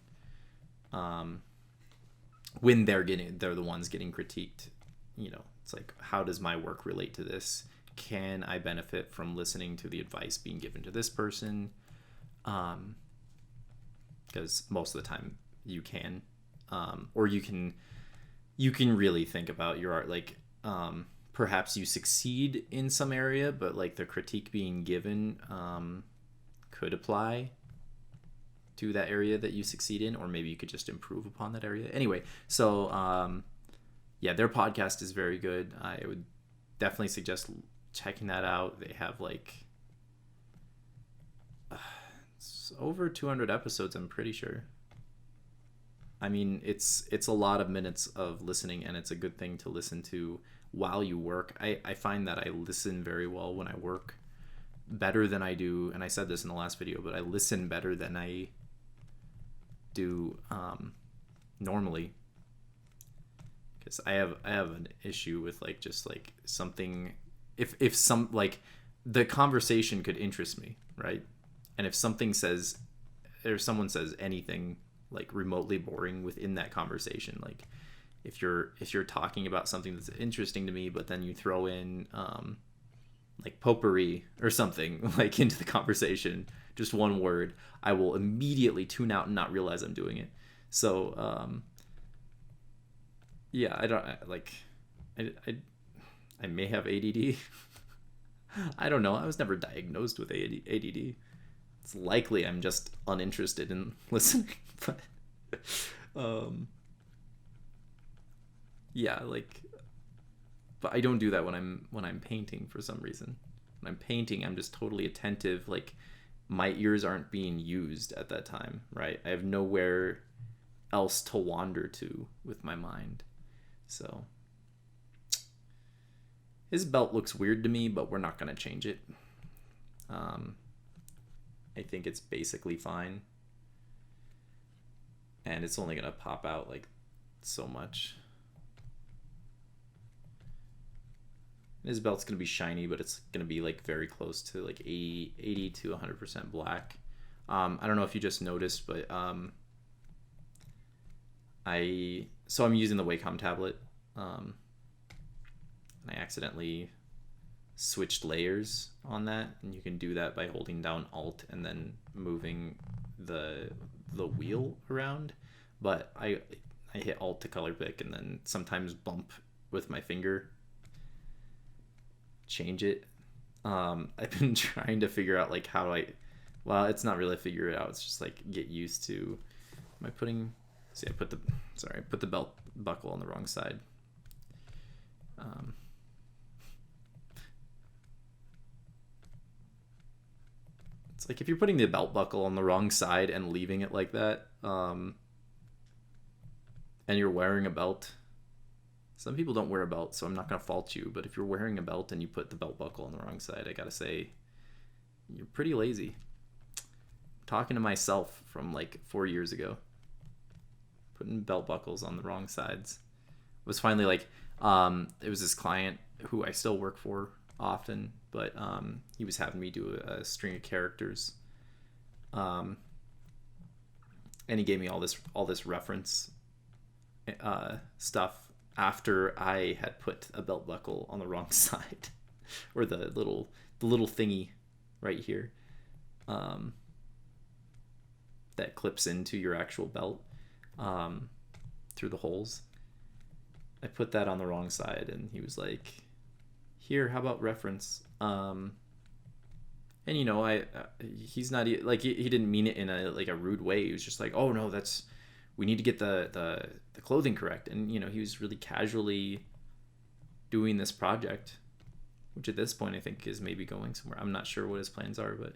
Speaker 1: When they're the ones getting critiqued, it's like, how does my work relate to this? Can I benefit from listening to the advice being given to this person? Because most of the time you can, or you can really think about your art, like, perhaps you succeed in some area, but like the critique being given could apply to that area that you succeed in, or maybe you could just improve upon that area. Anyway, so yeah, their podcast is very good. I would definitely suggest checking that out. They have like it's over 200 episodes, I'm pretty sure. I mean, it's a lot of minutes of listening, and it's a good thing to listen to while you work. I find that I listen very well when I work, better than I do, and I said this in the last video, but I listen better than I do normally, because I have an issue with like just like something, if some like the conversation could interest me, right? And if something says, or someone says anything like remotely boring within that conversation, like if you're talking about something that's interesting to me, but then you throw in like potpourri or something like into the conversation, just one word, I will immediately tune out and not realize I'm doing it. So yeah, I may have ADD. I don't know. I was never diagnosed with ADD. It's likely I'm just uninterested in listening, but yeah, like, but I don't do that when I'm painting for some reason. When I'm painting, I'm just totally attentive. Like, my ears aren't being used at that time, right? I have nowhere else to wander to with my mind. So his belt looks weird to me, but we're not going to change it. I think it's basically fine. And it's only going to pop out like so much. His belt's going to be shiny, but it's going to be like very close to like 80 to 100% black. I don't know if you just noticed, but I'm using the Wacom tablet. And I accidentally switched layers on that, and you can do that by holding down Alt and then moving the wheel around. But I hit Alt to color pick, and then sometimes bump with my finger, change it. I've been trying to figure out like how do well, it's not really figure it out, it's just like get used to, I put the belt buckle on the wrong side. It's like if you're putting the belt buckle on the wrong side and leaving it like that, and you're wearing a belt. Some people don't wear a belt, so I'm not going to fault you. But if you're wearing a belt and you put the belt buckle on the wrong side, I got to say, you're pretty lazy. I'm talking to myself from like 4 years ago. Putting belt buckles on the wrong sides. It was finally like, it was this client who I still work for often, but he was having me do a string of characters. And he gave me all this reference stuff after I had put a belt buckle on the wrong side, or the little thingy right here that clips into your actual belt through the holes. I put that on the wrong side, and he was like, "Here, how about reference?" And he's not like he didn't mean it in a rude way. He was just like, "Oh no, we need to get the clothing correct." And he was really casually doing this project, which at this point I think is maybe going somewhere. I'm not sure what his plans are, but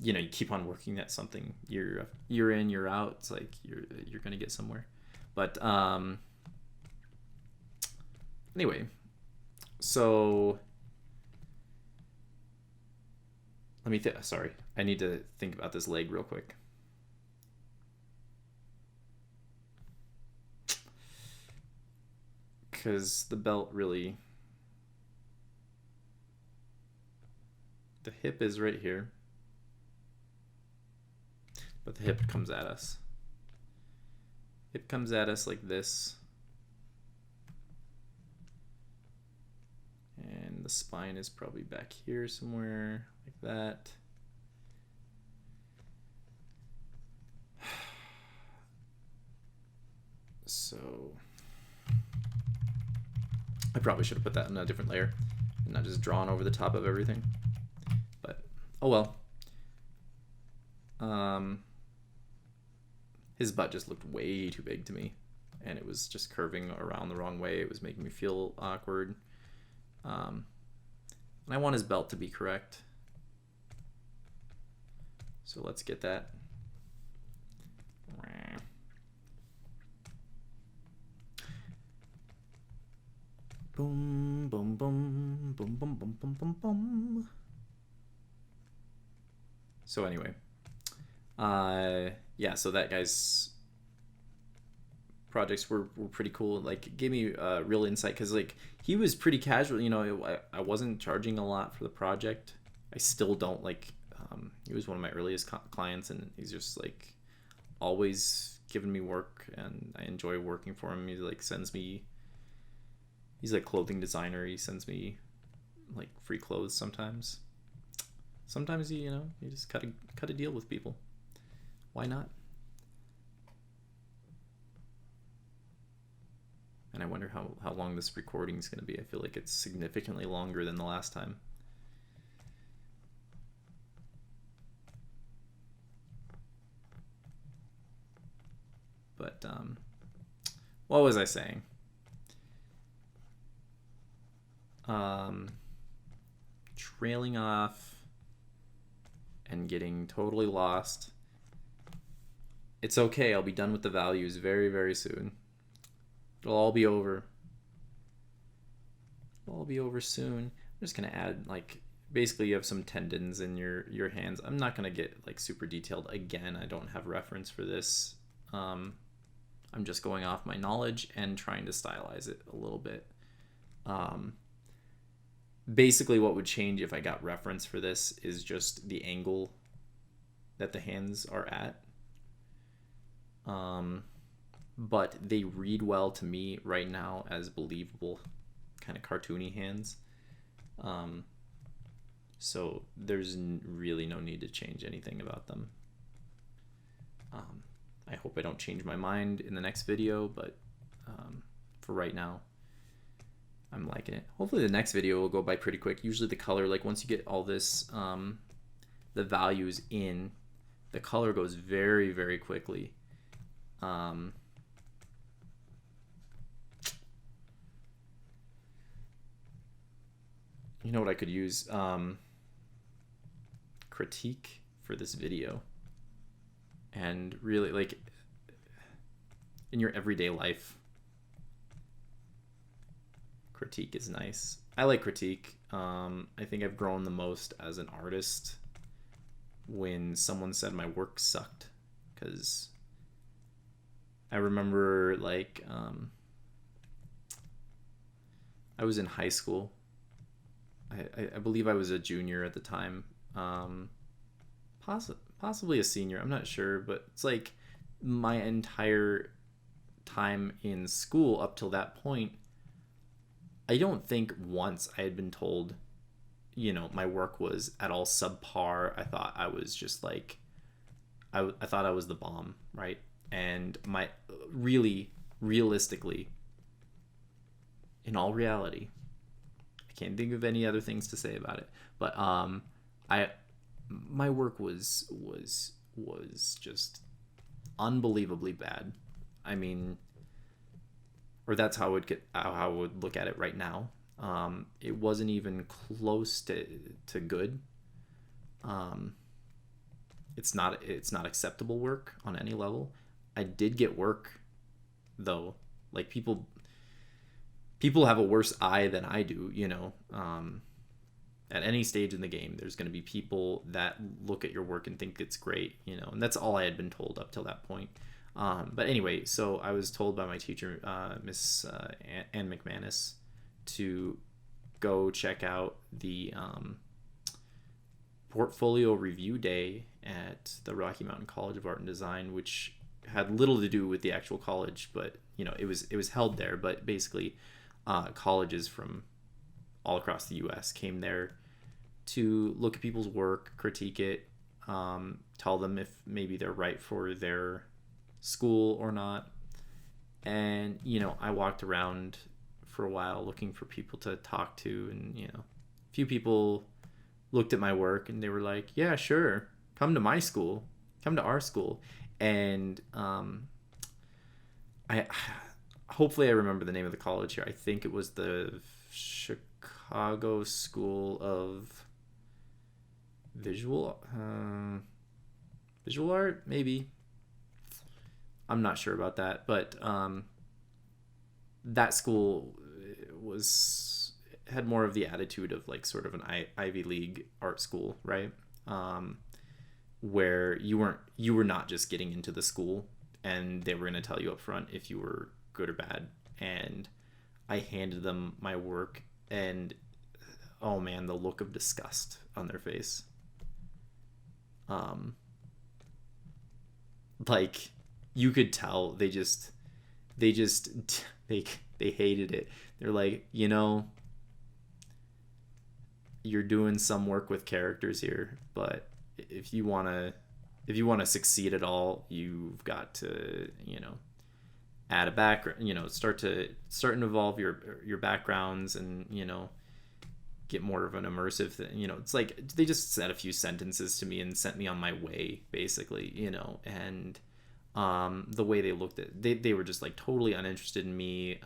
Speaker 1: you keep on working at something year in, year out. It's like you're gonna get somewhere. But anyway, so let me sorry, I need to think about this leg real quick. because the belt really, the hip is right here, but the hip comes at us. Hip comes at us like this, and the spine is probably back here somewhere like that. So I probably should have put that in a different layer and not just drawn over the top of everything, but oh well. His butt just looked way too big to me, and it was just curving around the wrong way. It was making me feel awkward. And I want his belt to be correct. So let's get that. Boom, boom, boom, boom, boom, boom, boom, boom, boom. So anyway, yeah, so that guy's projects were pretty cool. Like, it gave me real insight, because like he was pretty casual, you know. I wasn't charging a lot for the project. I still don't. Like, he was one of my earliest clients, and he's just like always giving me work, and I enjoy working for him. He like sends me, he's like clothing designer. He sends me like free clothes sometimes. Sometimes you know, you just cut a deal with people. Why not? And I wonder how long this recording is going to be. I feel like it's significantly longer than the last time. But what was I saying? Trailing off and getting totally lost. It's okay. I'll be done with the values very, very soon. It'll all be over. It'll all be over soon. I'm just gonna add, like, basically you have some tendons in your hands. I'm not gonna get like super detailed again. I don't have reference for this. I'm just going off my knowledge and trying to stylize it a little bit. Basically what would change if I got reference for this is just the angle that the hands are at. But they read well to me right now as believable, kind of cartoony hands. So there's really no need to change anything about them. I hope I don't change my mind in the next video, but for right now, I'm liking it. Hopefully the next video will go by pretty quick. Usually the color, like once you get all this, the values in, the color goes very, very quickly. You know what I could use? Critique for this video. And really, like, in your everyday life, critique is nice. I like critique. I think I've grown the most as an artist when someone said my work sucked, because I remember, like, I was in high school. I believe I was a junior at the time, possibly a senior, I'm not sure, but it's like my entire time in school up till that point, I don't think once I had been told, you know, my work was at all subpar. I thought I was just like, I thought I was the bomb, right? And my realistically, in all reality, I can't think of any other things to say about it, but my work was just unbelievably bad. I mean, or that's how I would look at it right now. It wasn't even close to good. It's not acceptable work on any level. I did get work though. Like, people have a worse eye than I do, you know. At any stage in the game, there's going to be people that look at your work and think it's great, you know, and that's all I had been told up till that point. But anyway, so I was told by my teacher, Miss Ann McManus, to go check out the portfolio review day at the Rocky Mountain College of Art and Design, which had little to do with the actual college, but it was held there. But basically, colleges from all across the U.S. came there to look at people's work, critique it, tell them if maybe they're right for their school or not. And I walked around for a while looking for people to talk to, and a few people looked at my work and they were like, yeah, sure, come to my school, come to our school. And I hopefully I remember the name of the college here. I think it was the Chicago School of Visual Art, maybe. I'm not sure about that, but that school had more of the attitude of like sort of an Ivy League art school, right? Where you were not just getting into the school, and they were going to tell you up front if you were good or bad. And I handed them my work, and oh man, the look of disgust on their face. Like you could tell they hated it. They're like, you're doing some work with characters here, but if you want to succeed at all, you've got to, add a background, start to involve your backgrounds, and, get more of an immersive thing. It's like they just said a few sentences to me and sent me on my way, basically, and the way they looked at they were just like totally uninterested in me.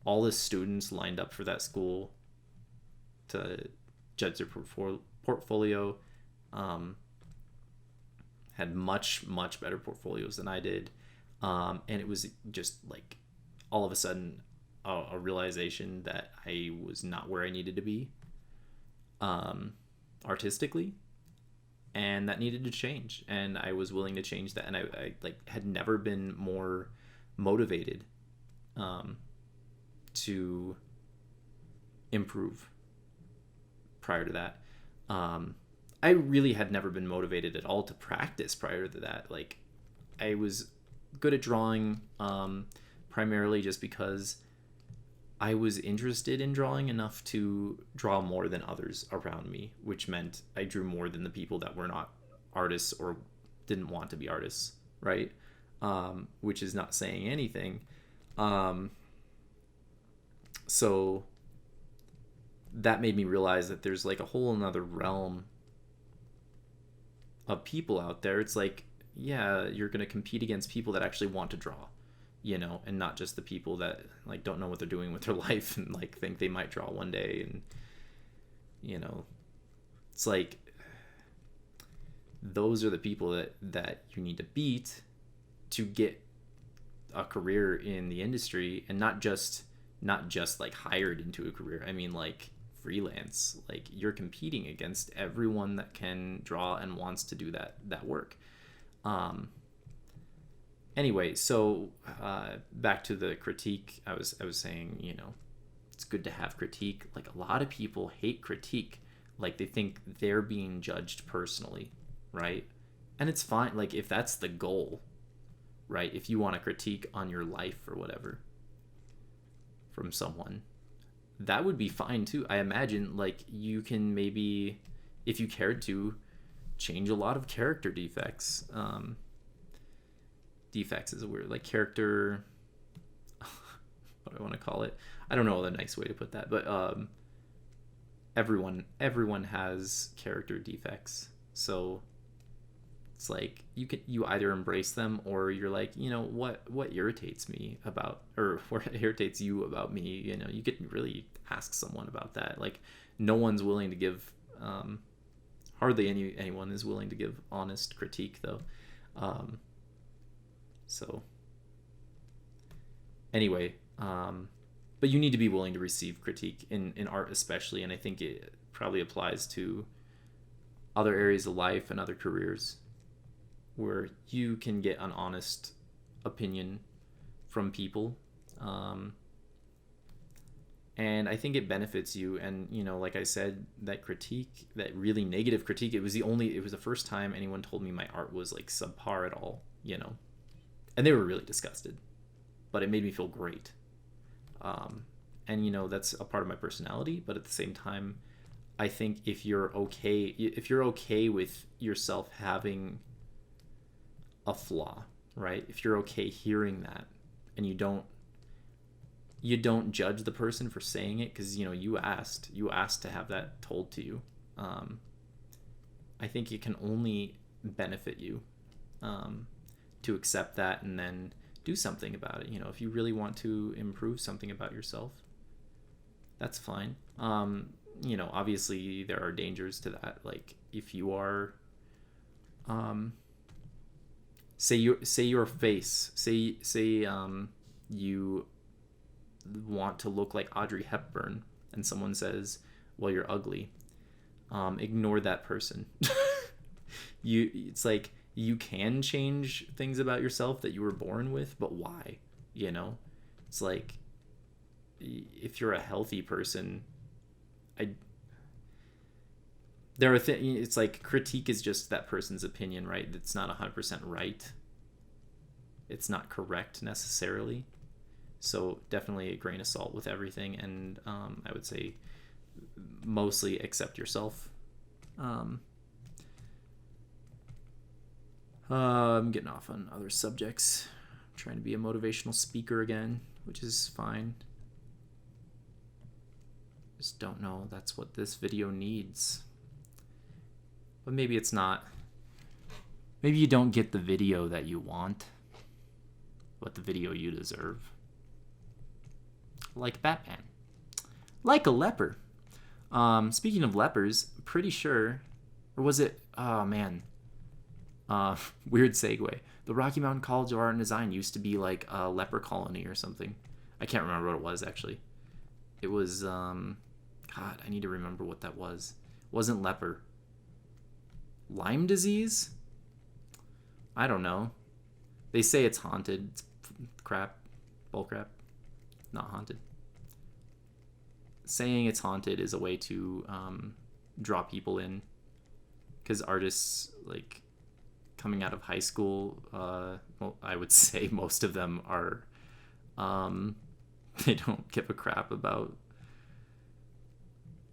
Speaker 1: All the students lined up for that school to judge their portfolio had much better portfolios than I did, and it was just like all of a sudden a realization that I was not where I needed to be artistically, and that needed to change, and I was willing to change that. And I like had never been more motivated to improve prior to that. I really had never been motivated at all to practice prior to that. Like I was good at drawing primarily just because I was interested in drawing enough to draw more than others around me, which meant I drew more than the people that were not artists or didn't want to be artists, right? Which is not saying anything. So that made me realize that there's like a whole another realm of people out there. It's like, yeah, you're going to compete against people that actually want to draw, and not just the people that like don't know what they're doing with their life and like think they might draw one day. And, it's like, those are the people that you need to beat to get a career in the industry, and not just like hired into a career. I mean, like freelance. Like you're competing against everyone that can draw and wants to do that work. Anyway, so back to the critique. I was saying, it's good to have critique. Like a lot of people hate critique. Like they think they're being judged personally, right? And it's fine. Like if that's the goal, right? If you want a critique on your life or whatever from someone, that would be fine too. I imagine like you can maybe, if you cared to, change a lot of character defects. Defects is a weird, like character, what do I want to call it? I don't know the nice way to put that, but everyone has character defects. So it's like you either embrace them, or you're like, what irritates me about, or what irritates you about me. You could really ask someone about that. Like no one's willing to give, hardly anyone is willing to give honest critique though. So anyway, but you need to be willing to receive critique in art especially, and I think it probably applies to other areas of life and other careers. where you can get an honest opinion from people. And I think it benefits you. And, you know, like I said, that critique, that really negative critique, it was the first time anyone told me my art was like subpar at all, you know, and they were really disgusted, but it made me feel great. And, you know, that's a part of my personality, but at the same time, I think if you're okay with yourself having a flaw, right? If you're okay hearing that, and you don't judge the person for saying it, because, you know, you asked to have that told to you. I think it can only benefit you to accept that and then do something about it. You know, if you really want to improve something about yourself, that's fine. You know, obviously there are dangers to that. Like if you are, say your face, say you want to look like Audrey Hepburn, and someone says, well, you're ugly, ignore that person. It's like, you can change things about yourself that you were born with, but why? You know, it's like, if you're a healthy person, it's like critique is just that person's opinion, right? It's not 100% right. It's not correct necessarily. So definitely a grain of salt with everything, and I would say mostly accept yourself. I'm getting off on other subjects. I'm trying to be a motivational speaker again, which is fine. Just don't know that's what this video needs. But maybe it's not. Maybe you don't get the video that you want, but the video you deserve. Like Batman. Like a leper. Speaking of lepers, pretty sure, or was it, oh man, weird segue. The Rocky Mountain College of Art and Design used to be like a leper colony or something. I can't remember what it was, actually. It was, God, I need to remember what that was. It wasn't leper. Lyme disease? I don't know. They say it's haunted. It's crap. Bull crap. Not haunted. Saying it's haunted is a way to draw people in, because artists, like, coming out of high school, well, I would say most of them are they don't give a crap about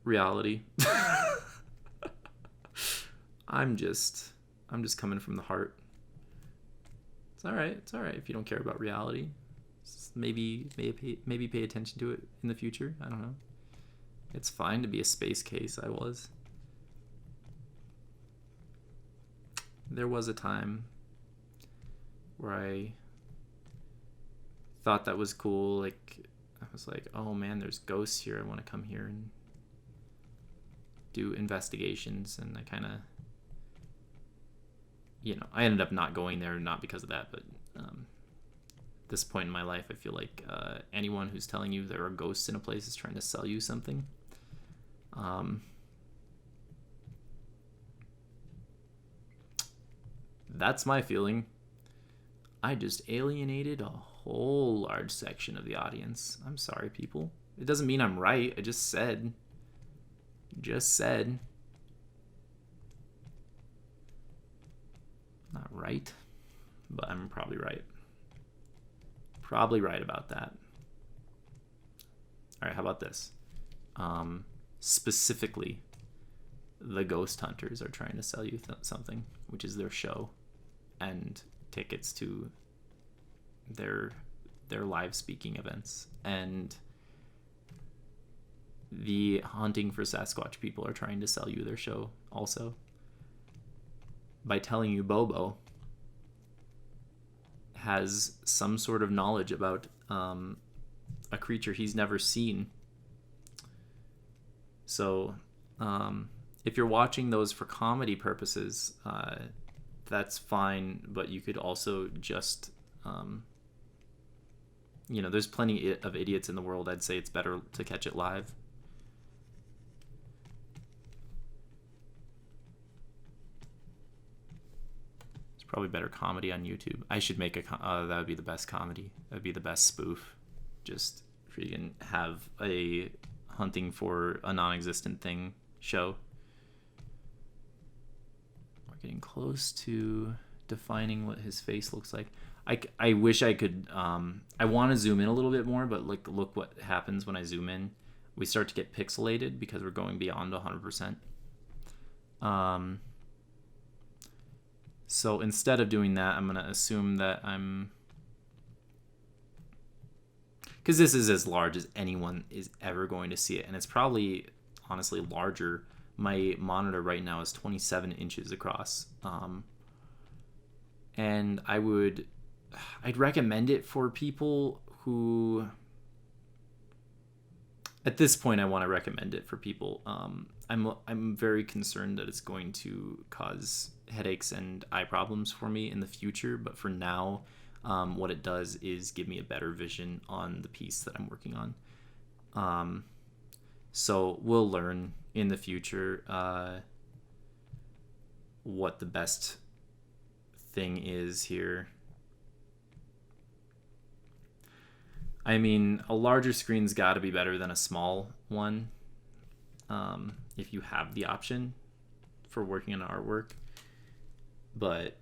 Speaker 1: reality. I'm just coming from the heart. It's all right if you don't care about reality. Maybe pay attention to it in the future. I don't know. It's fine to be a space case. I was. There was a time where I thought that was cool. Like, I was like, oh man, there's ghosts here. I want to come here and do investigations. And I kind of, you know, I ended up not going there, not because of that, but this point in my life, I feel like anyone who's telling you there are ghosts in a place is trying to sell you something. That's my feeling. I just alienated a whole large section of the audience. I'm sorry, people. It doesn't mean I'm right. I just said. Not right, but I'm probably right. Probably right about that. All right, how about this? Specifically, the Ghost Hunters are trying to sell you something, which is their show and tickets to their live speaking events. And the Hunting for Sasquatch people are trying to sell you their show also by telling you Bobo has some sort of knowledge about a creature he's never seen. So if you're watching those for comedy purposes, that's fine, but you could also just you know, there's plenty of idiots in the world. I'd say it's better to catch it live. Probably better comedy on YouTube. I should make a that would be the best comedy. That would be the best spoof. Just freaking have a hunting for a non-existent thing show. We're getting close to defining what his face looks like. I wish I could I want to zoom in a little bit more, but like look what happens when I zoom in. We start to get pixelated because we're going beyond 100%. So instead of doing that, I'm going to assume that because this is as large as anyone is ever going to see it, and it's probably honestly larger. My monitor right now is 27 inches across, and I'd recommend it for people who, at this point, I want to recommend it for people. I'm very concerned that it's going to cause headaches and eye problems for me in the future, but for now, what it does is give me a better vision on the piece that I'm working on. So we'll learn in the future what the best thing is here. I mean, a larger screen's got to be better than a small one, if you have the option for working on artwork. But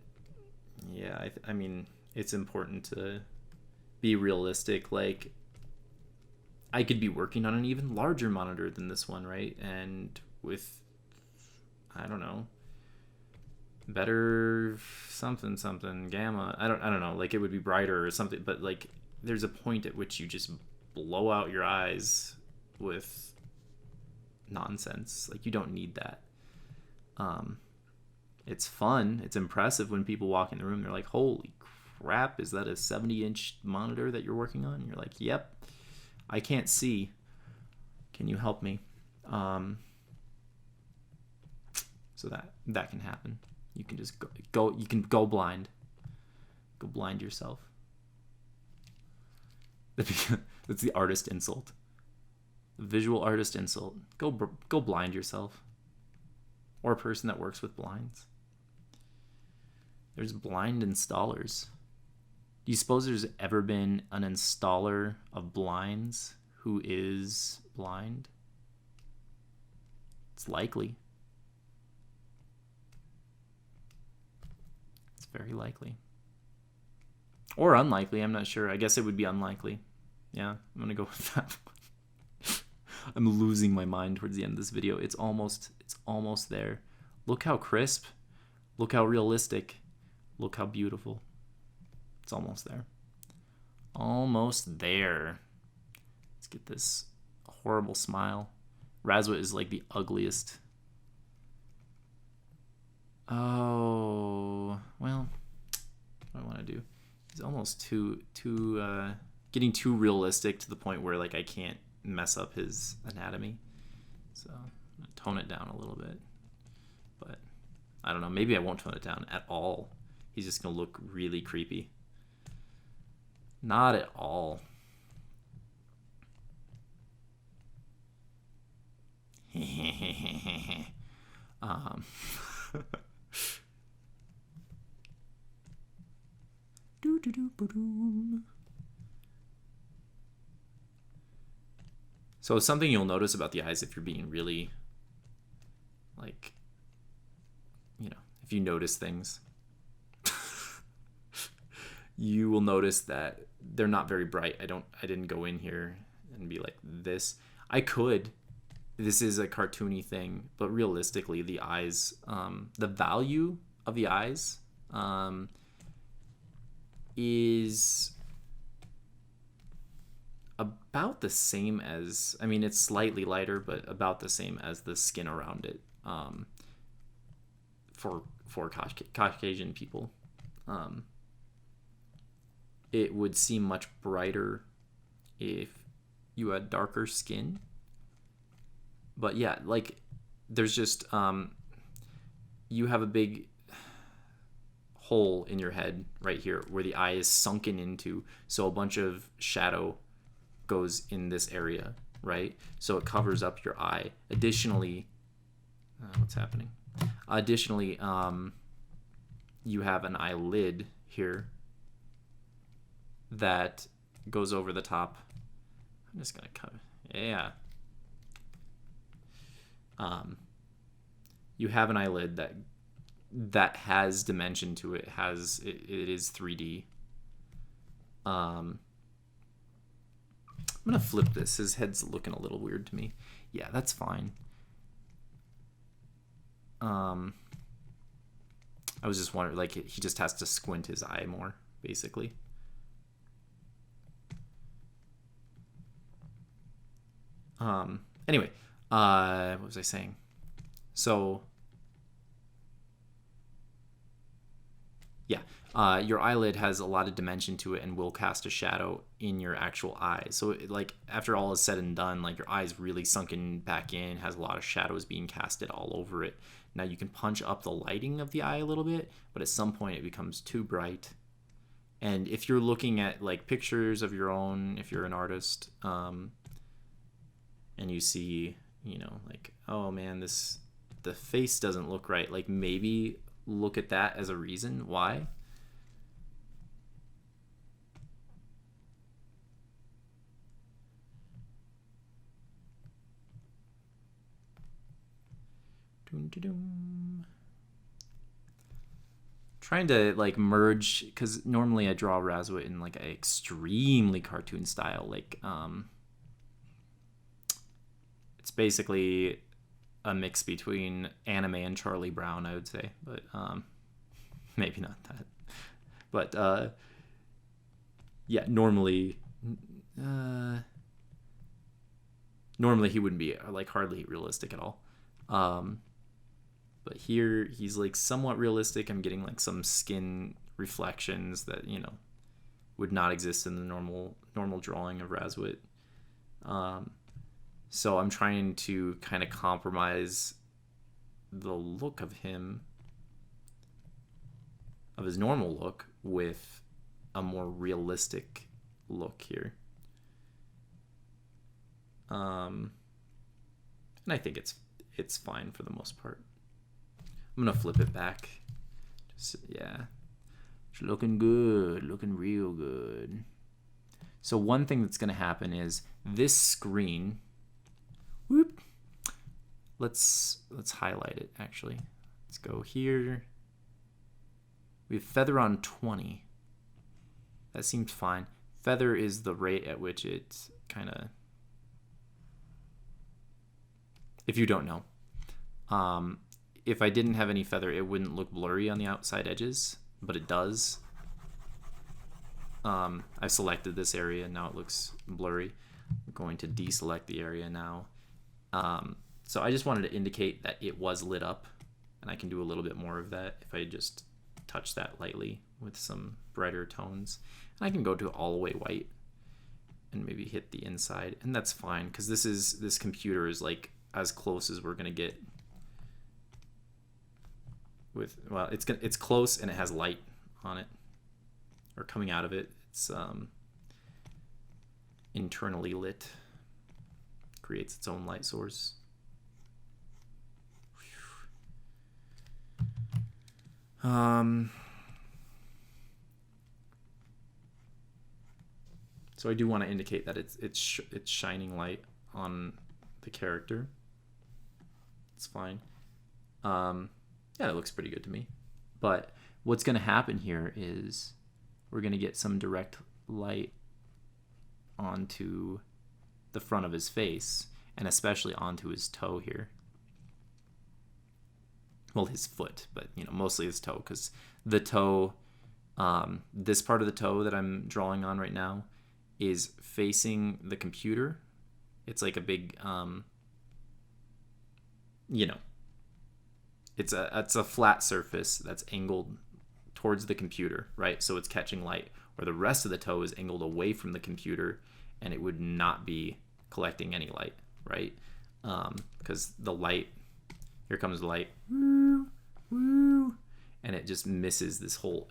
Speaker 1: yeah, I mean, it's important to be realistic. Like, I could be working on an even larger monitor than this one, right? And with, I don't know, better something gamma. I don't know. Like, it would be brighter or something. But like, there's a point at which you just blow out your eyes with nonsense. Like, you don't need that. It's fun. It's impressive when people walk in the room. They're like, holy crap, is that a 70-inch monitor that you're working on? And you're like, yep. I can't see. Can you help me? So that can happen. You can just go. You can go blind. Go blind yourself. That's the artist insult. The visual artist insult. Go blind yourself. Or a person that works with blinds. There's blind installers. Do you suppose there's ever been an installer of blinds who is blind? It's likely. It's very likely. Or unlikely, I'm not sure. I guess it would be unlikely. Yeah, I'm going to go with that one. I'm losing my mind towards the end of this video. It's almost there. Look how crisp. Look how realistic. Look how beautiful. It's almost there. Almost there. Let's get this horrible smile. Razwit is like the ugliest. Oh, well, what do I want to do? He's almost getting too realistic to the point where like I can't mess up his anatomy. So I'm gonna tone it down a little bit. But I don't know, maybe I won't tone it down at all. He's just gonna look really creepy. Not at all. So something you'll notice about the eyes if you're being really, like, if you notice things, you will notice that they're not very bright. I didn't go in here and be like this. I could. This is a cartoony thing, but realistically, the eyes, the value of the eyes, is about the same as, I mean, it's slightly lighter, but about the same as the skin around it, for Caucasian people. It would seem much brighter if you had darker skin. But yeah, like, there's just, you have a big hole in your head right here where the eye is sunken into, so a bunch of shadow goes in this area, right? So it covers up your eye. Additionally, what's happening? Additionally, you have an eyelid here that goes over the top. I'm just gonna cut, yeah. You have an eyelid that has dimension to it. It is 3D. I'm gonna flip this. His head's looking a little weird to me. Yeah, that's fine. I was just wondering, like, he just has to squint his eye more, basically. Anyway, what was I saying? So, yeah, your eyelid has a lot of dimension to it and will cast a shadow in your actual eye. So, like, after all is said and done, like, your eye's really sunken back in, has a lot of shadows being casted all over it. Now, you can punch up the lighting of the eye a little bit, but at some point it becomes too bright. And if you're looking at, like, pictures of your own, if you're an artist, and you see, you know, like, oh man, the face doesn't look right, like, maybe look at that as a reason why. Trying to, like, merge, because normally I draw Razwit in, like, an extremely cartoon style, like, it's basically a mix between anime and Charlie Brown, I would say, but maybe not that. But yeah, normally he wouldn't be, like, hardly realistic at all. But here he's, like, somewhat realistic. I'm getting, like, some skin reflections that, you know, would not exist in the normal drawing of Razwit. So I'm trying to kind of compromise the look of him, of his normal look, with a more realistic look here. And I think it's fine for the most part. I'm gonna flip it back. Just, yeah, it's looking good, looking real good. So one thing that's gonna happen is this screen. Whoop. Let's highlight it, actually. Let's go here. We have feather on 20. That seems fine. Feather is the rate at which it kind of, if you don't know, if I didn't have any feather, it wouldn't look blurry on the outside edges, but it does. I've selected this area, now it looks blurry. I'm going to deselect the area now. So I just wanted to indicate that it was lit up, and I can do a little bit more of that if I just touch that lightly with some brighter tones. And I can go to all the way white and maybe hit the inside, and that's fine, because this computer is, like, as close as we're gonna get with, well, it's close, and it has light on it, or coming out of it. It's internally lit, creates its own light source. So I do want to indicate that it's shining light on the character. It's fine. Yeah, it looks pretty good to me. But what's going to happen here is we're going to get some direct light onto the front of his face, and especially onto his toe here. Well, his foot, but, you know, mostly his toe, because the toe, this part of the toe that I'm drawing on right now is facing the computer. It's like a big, you know, it's a flat surface that's angled towards the computer, right? So it's catching light, where the rest of the toe is angled away from the computer, and it would not be collecting any light, right? Because the light, here comes the light, woo, woo, and it just misses this whole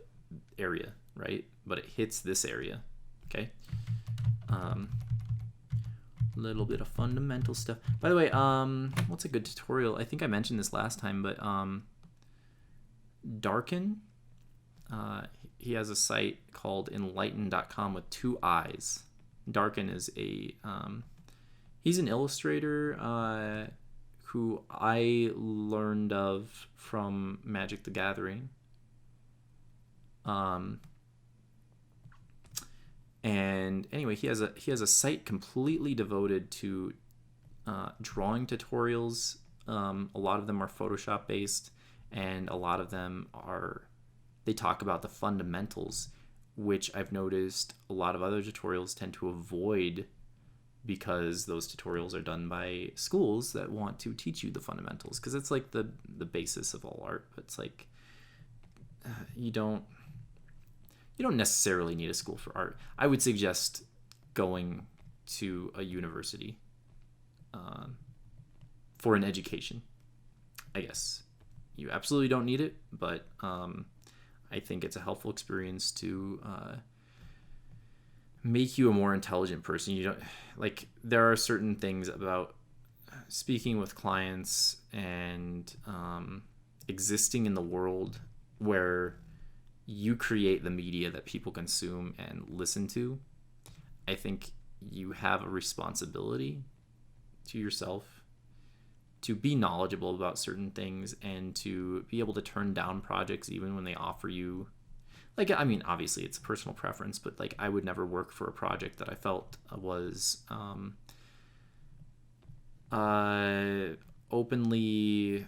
Speaker 1: area, right? But it hits this area, okay? Little bit of fundamental stuff. By the way, what's a good tutorial? I think I mentioned this last time, but darken he has a site called enlighten.com with 2 eyes. Darken is he's an illustrator who I learned of from Magic the Gathering. And anyway, he has a site completely devoted to drawing tutorials. A lot of them are Photoshop based, and a lot of them they talk about the fundamentals, which I've noticed a lot of other tutorials tend to avoid, because those tutorials are done by schools that want to teach you the fundamentals, because it's like the basis of all art. But it's like you don't necessarily need a school for art. I would suggest going to a university for an education. I guess you absolutely don't need it, but I think it's a helpful experience to make you a more intelligent person. You don't like, there are certain things about speaking with clients and existing in the world where you create the media that people consume and listen to. I think you have a responsibility to yourself to be knowledgeable about certain things and to be able to turn down projects even when they offer you, like, I mean, obviously it's a personal preference, but like I would never work for a project that I felt was openly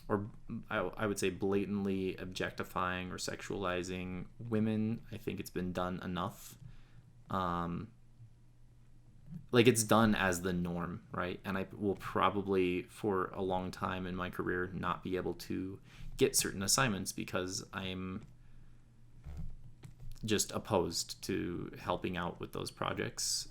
Speaker 1: or I would say blatantly objectifying or sexualizing women. I think it's been done enough. Like, it's done as the norm, right? And I will probably for a long time in my career not be able to get certain assignments because I'm just opposed to helping out with those projects.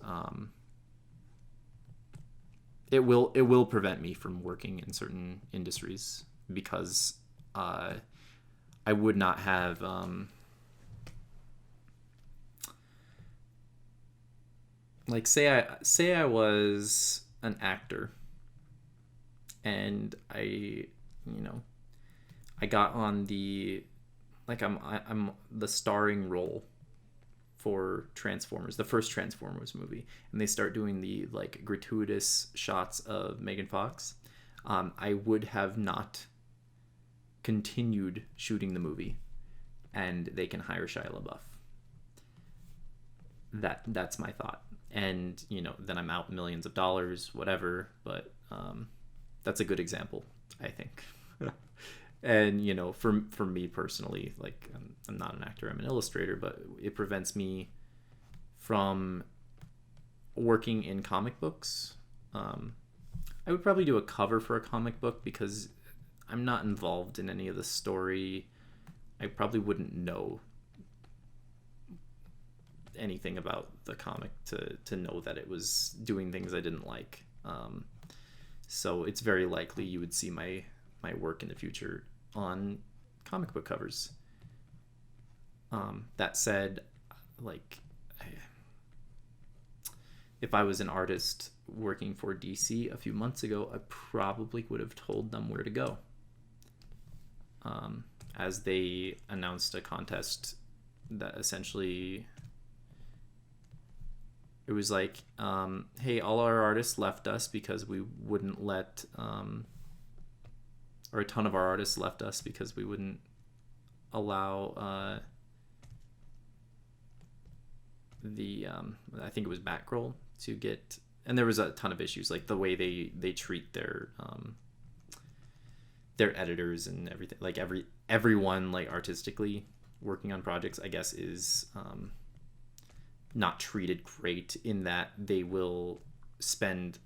Speaker 1: It will prevent me from working in certain industries because I would not have like say I was an actor and I got on the, like, I'm the starring role for Transformers, the first Transformers movie, and they start doing the like gratuitous shots of Megan Fox. I would have not continued shooting the movie, and they can hire Shia LaBeouf. That's my thought, and then I'm out millions of dollars, whatever. But that's a good example, I think. And for me personally, like, I'm not an actor, I'm an illustrator, but it prevents me from working in comic books. I would probably do a cover for a comic book because I'm not involved in any of the story. I probably wouldn't know anything about the comic to know that it was doing things I didn't like. So it's very likely you would see my work in the future on comic book covers. That said, like, if I was an artist working for DC a few months ago, I probably would have told them where to go. As they announced a contest that essentially, it was like, hey, all our artists left us because we wouldn't let, or a ton of our artists left us because we wouldn't allow I think it was Batgirl to get, and there was a ton of issues, like the way they treat their editors and everything, like everyone like artistically working on projects, I guess, is not treated great, in that they will spend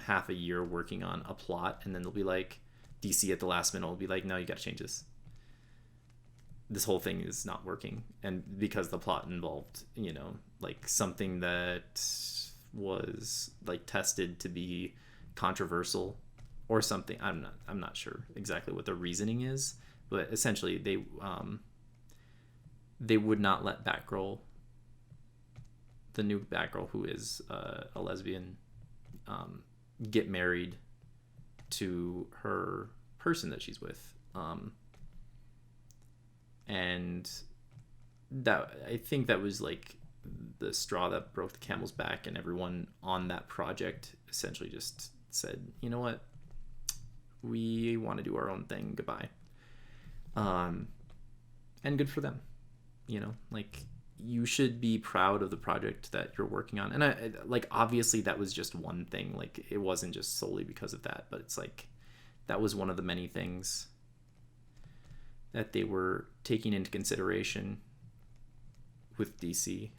Speaker 1: half a year working on a plot, and then they'll be like, DC at the last minute will be like, no, you gotta change this whole thing is not working. And because the plot involved like something that was like tested to be controversial or something, I'm not sure exactly what the reasoning is, but essentially they would not let Batgirl, the new Batgirl, who is a lesbian, get married to her person that she's with. And that, I think that was like the straw that broke the camel's back, and everyone on that project essentially just said, you know what, we want to do our own thing, goodbye. And good for them, you know, like, you should be proud of the project that you're working on. And I, like, obviously that was just one thing, like, it wasn't just solely because of that, but it's like, that was one of the many things that they were taking into consideration with DC.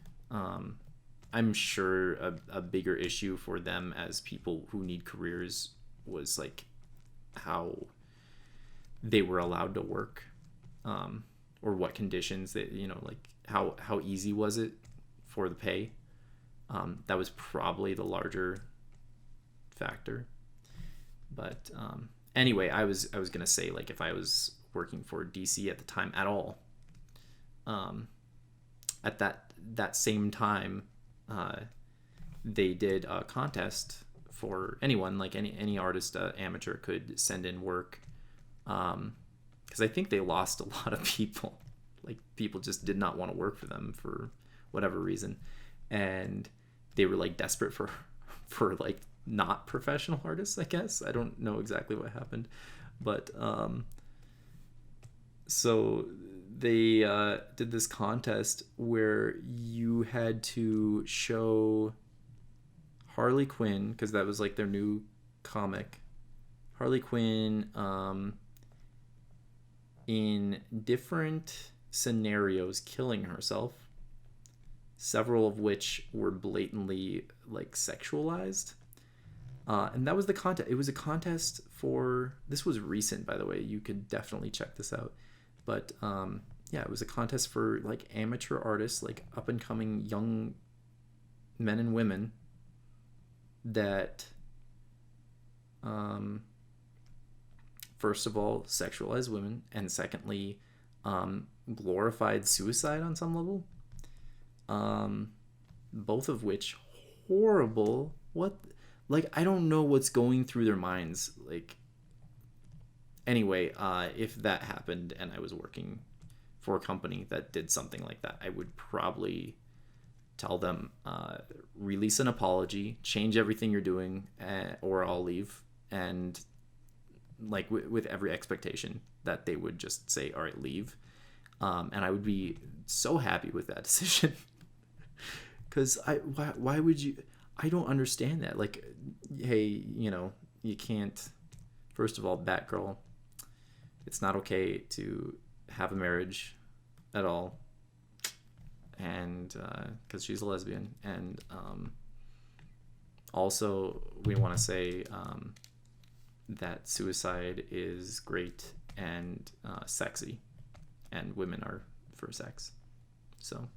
Speaker 1: I'm sure a bigger issue for them as people who need careers was like how they were allowed to work, or what conditions that, you know, like how easy was it for the pay. That was probably the larger factor. But anyway, I was gonna say, like, if I was working for DC at the time at all, at that same time, they did a contest for anyone, like any artist, amateur could send in work, because I think they lost a lot of people. Like, people just did not want to work for them for whatever reason, and they were like desperate for like not professional artists, I guess. I don't know exactly what happened, but so they did this contest where you had to show Harley Quinn, because that was like their new comic, Harley Quinn, in different scenarios killing herself, several of which were blatantly like sexualized. And that was the contest. It was a contest for, this was recent, by the way, you could definitely check this out. But yeah, it was a contest for like amateur artists, like up and coming young men and women that first of all sexualized women, and secondly glorified suicide on some level, both of which horrible. What, like, I don't know what's going through their minds. Like, anyway, if that happened and I was working for a company that did something like that, I would probably tell them, release an apology, change everything you're doing, or I'll leave. And like with every expectation that they would just say, all right, leave. And I would be so happy with that decision. Because why would you? I don't understand that. Like, hey, you know, you can't. First of all, Batgirl, it's not okay to have a marriage at all, and because she's a lesbian. And also, we want to say that suicide is great and sexy, and women are for sex. So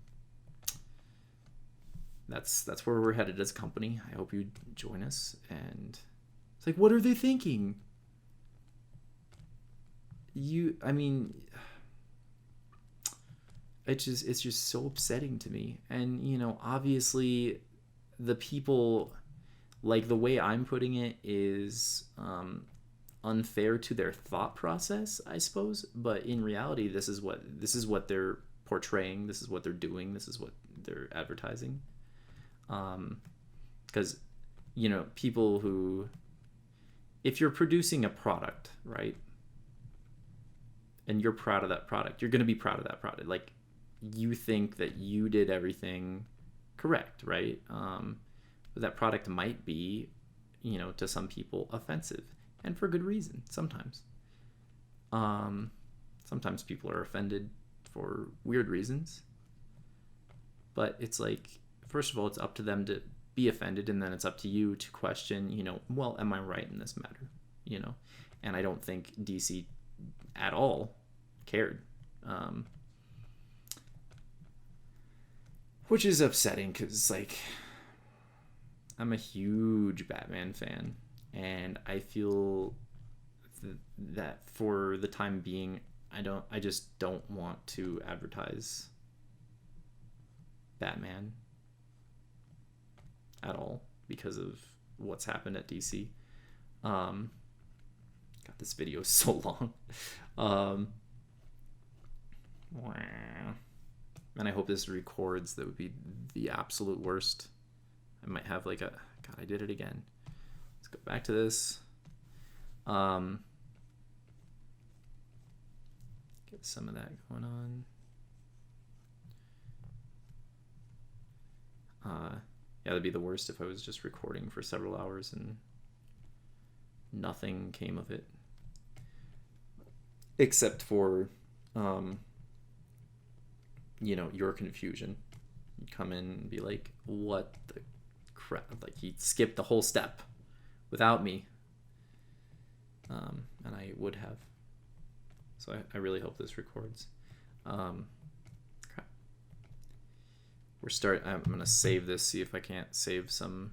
Speaker 1: that's where we're headed as a company. I hope you join us. And it's like, what are they thinking? I mean, it's just so upsetting to me. And, you know, obviously the people, like, the way I'm putting it is unfair to their thought process, I suppose. But in reality, this is what they're portraying. This is what they're doing. This is what they're advertising. Because, you know, people who, if you're producing a product, right, and you're proud of that product, you're going to be proud of that product. Like, you think that you did everything correct, right? But that product might be, you know, to some people offensive, and for good reason sometimes. Sometimes people are offended for weird reasons. But it's like, first of all, it's up to them to be offended, and then it's up to you to question, you know, well, am I right in this matter? You know, and I don't think DC at all cared, which is upsetting, because, like, I'm a huge Batman fan, and I feel that for the time being, I just don't want to advertise Batman at all because of what's happened at DC. God, this video is so long. And I hope this records. That would be the absolute worst. I might have like a, God, I did it again. Let's go back to this. Get some of that going on. Yeah, that'd be the worst if I was just recording for several hours and nothing came of it. Except for, you know, your confusion. You'd come in and be like, what the crap? Like, he skipped the whole step without me. And I would have. So I really hope this records. Crap. I'm gonna save this, see if I can't save some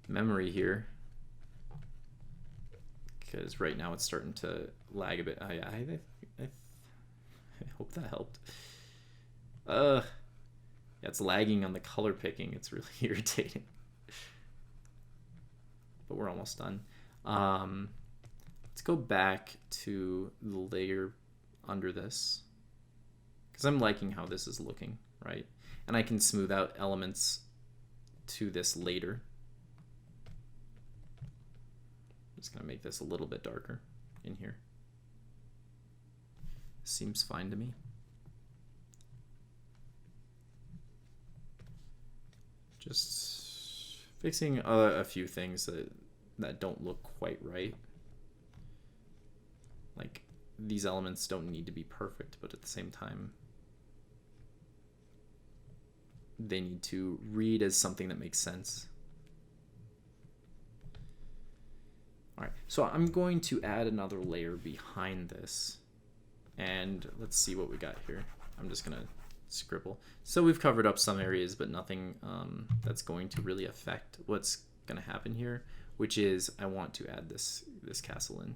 Speaker 1: memory here. Because right now it's starting to lag a bit. I hope that helped. Yeah, it's lagging on the color picking. It's really irritating. But we're almost done. Let's go back to the layer under this, because I'm liking how this is looking, right? And I can smooth out elements to this later. I'm just gonna make this a little bit darker in here. Seems fine to me. Just fixing a few things that don't look quite right. Like, these elements don't need to be perfect, but at the same time, they need to read as something that makes sense. All right, so I'm going to add another layer behind this, and let's see what we got here. I'm just gonna scribble. So we've covered up some areas, but nothing that's going to really affect what's gonna happen here, which is I want to add this castle in.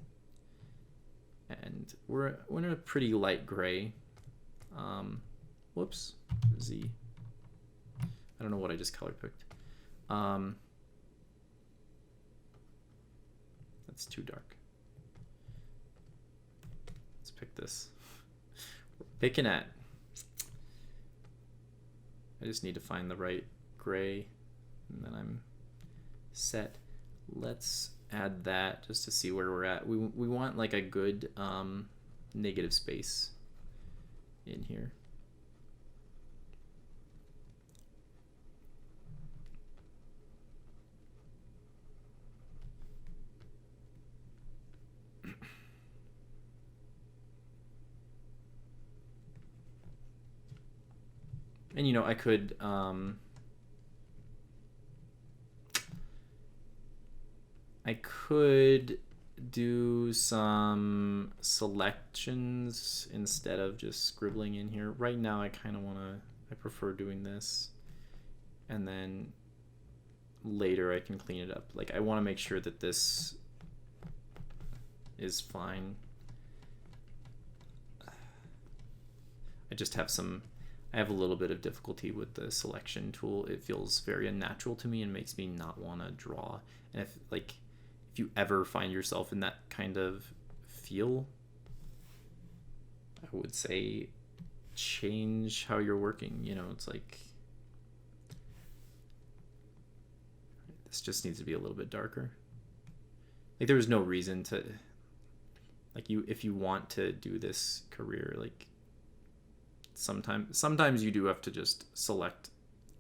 Speaker 1: And we're in a pretty light gray. Whoops, Z. I don't know what I just color picked. That's too dark. Let's pick this. We're picking at. I just need to find the right gray, and then I'm set. Let's add that just to see where we're at. We want like a good negative space in here. And you know, I could do some selections instead of just scribbling in here. Right now I kind of I prefer doing this, and then later I can clean it up. Like, I want to make sure that this is fine. I just have I have a little bit of difficulty with the selection tool. It feels very unnatural to me and makes me not want to draw. And if you ever find yourself in that kind of feel, I would say change how you're working. You know, it's like, this just needs to be a little bit darker. Like, there was no reason to, like, if you want to do this career, like, sometimes you do have to just select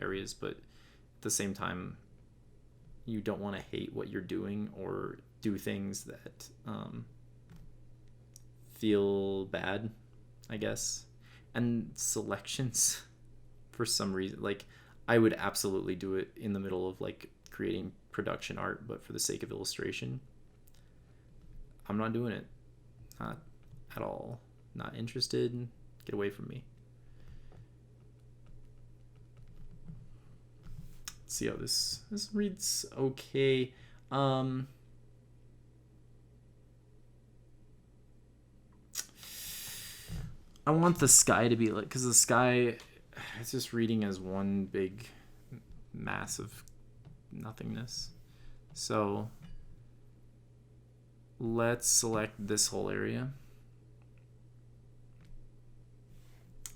Speaker 1: areas, but at the same time, you don't want to hate what you're doing or do things that feel bad, I guess. And selections, for some reason, like, I would absolutely do it in the middle of like creating production art, but for the sake of illustration, I'm not doing it. Not at all. Not interested. Get away from me. See how this reads okay. I want the sky to be like, because the sky, it's just reading as one big mass of nothingness. So let's select this whole area.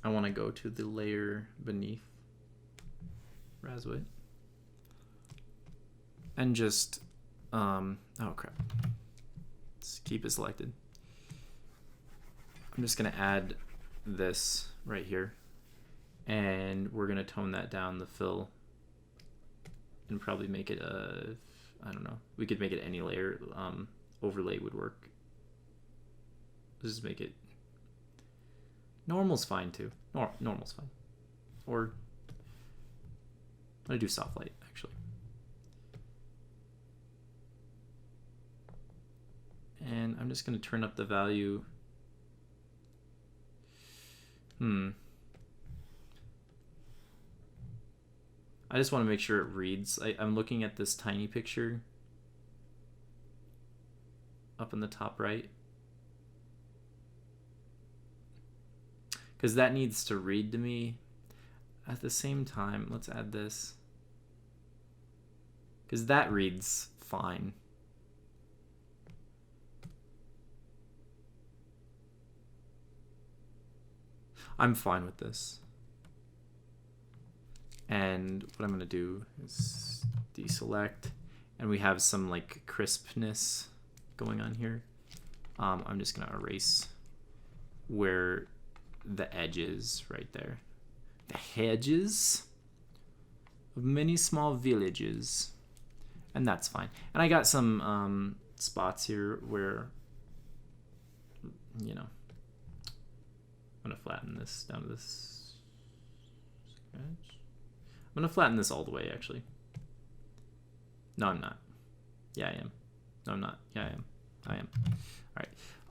Speaker 1: I want to go to the layer beneath Razwit and just oh crap, let's keep it selected. I'm just gonna add this right here, and we're gonna tone that down, the fill, and probably make it a, I don't know, we could make it any layer. Overlay would work. Let's just make it normal's fine too. Normal's fine. Or I'm gonna do soft light actually. And I'm just gonna turn up the value. I just want to make sure it reads. I'm looking at this tiny picture up in the top right, because that needs to read to me. At the same time, let's add this, because that reads fine. I'm fine with this. And what I'm going to do is deselect, and we have some like crispness going on here. I'm just going to erase where the edge is right there. The hedges of many small villages. And that's fine. And I got some spots here where, you know, I'm going to flatten this down to this scratch. I'm going to flatten this all the way, actually. No, I'm not. Yeah, I am. No, I'm not. Yeah, I am. I am.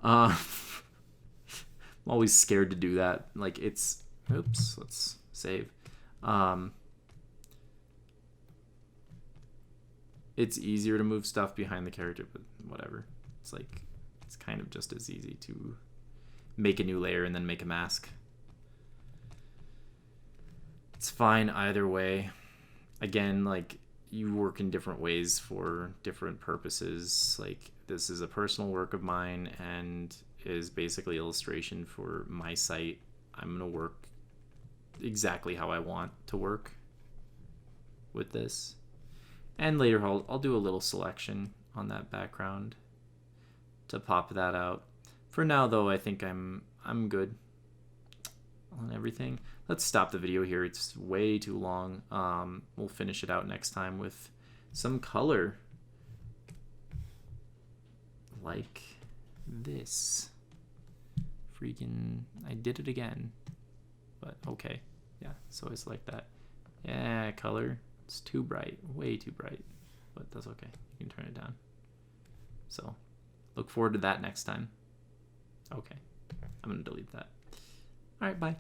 Speaker 1: All right. I'm always scared to do that. Like, it's... Oops. Let's save. It's easier to move stuff behind the character, but whatever. It's like... It's kind of just as easy to make a new layer and then make a mask. It's fine either way. Again, like, you work in different ways for different purposes. Like, this is a personal work of mine and is basically illustration for my site. I'm going to work exactly how I want to work with this. And later I'll do a little selection on that background to pop that out. For now, though, I think I'm good on everything. Let's stop the video here. It's way too long. We'll finish it out next time with some color. Like this. Freaking, I did it again. But okay. Yeah, so it's like that. Yeah, color. It's too bright. Way too bright. But that's okay. You can turn it down. So, look forward to that next time. Okay. I'm going to delete that. All right, bye.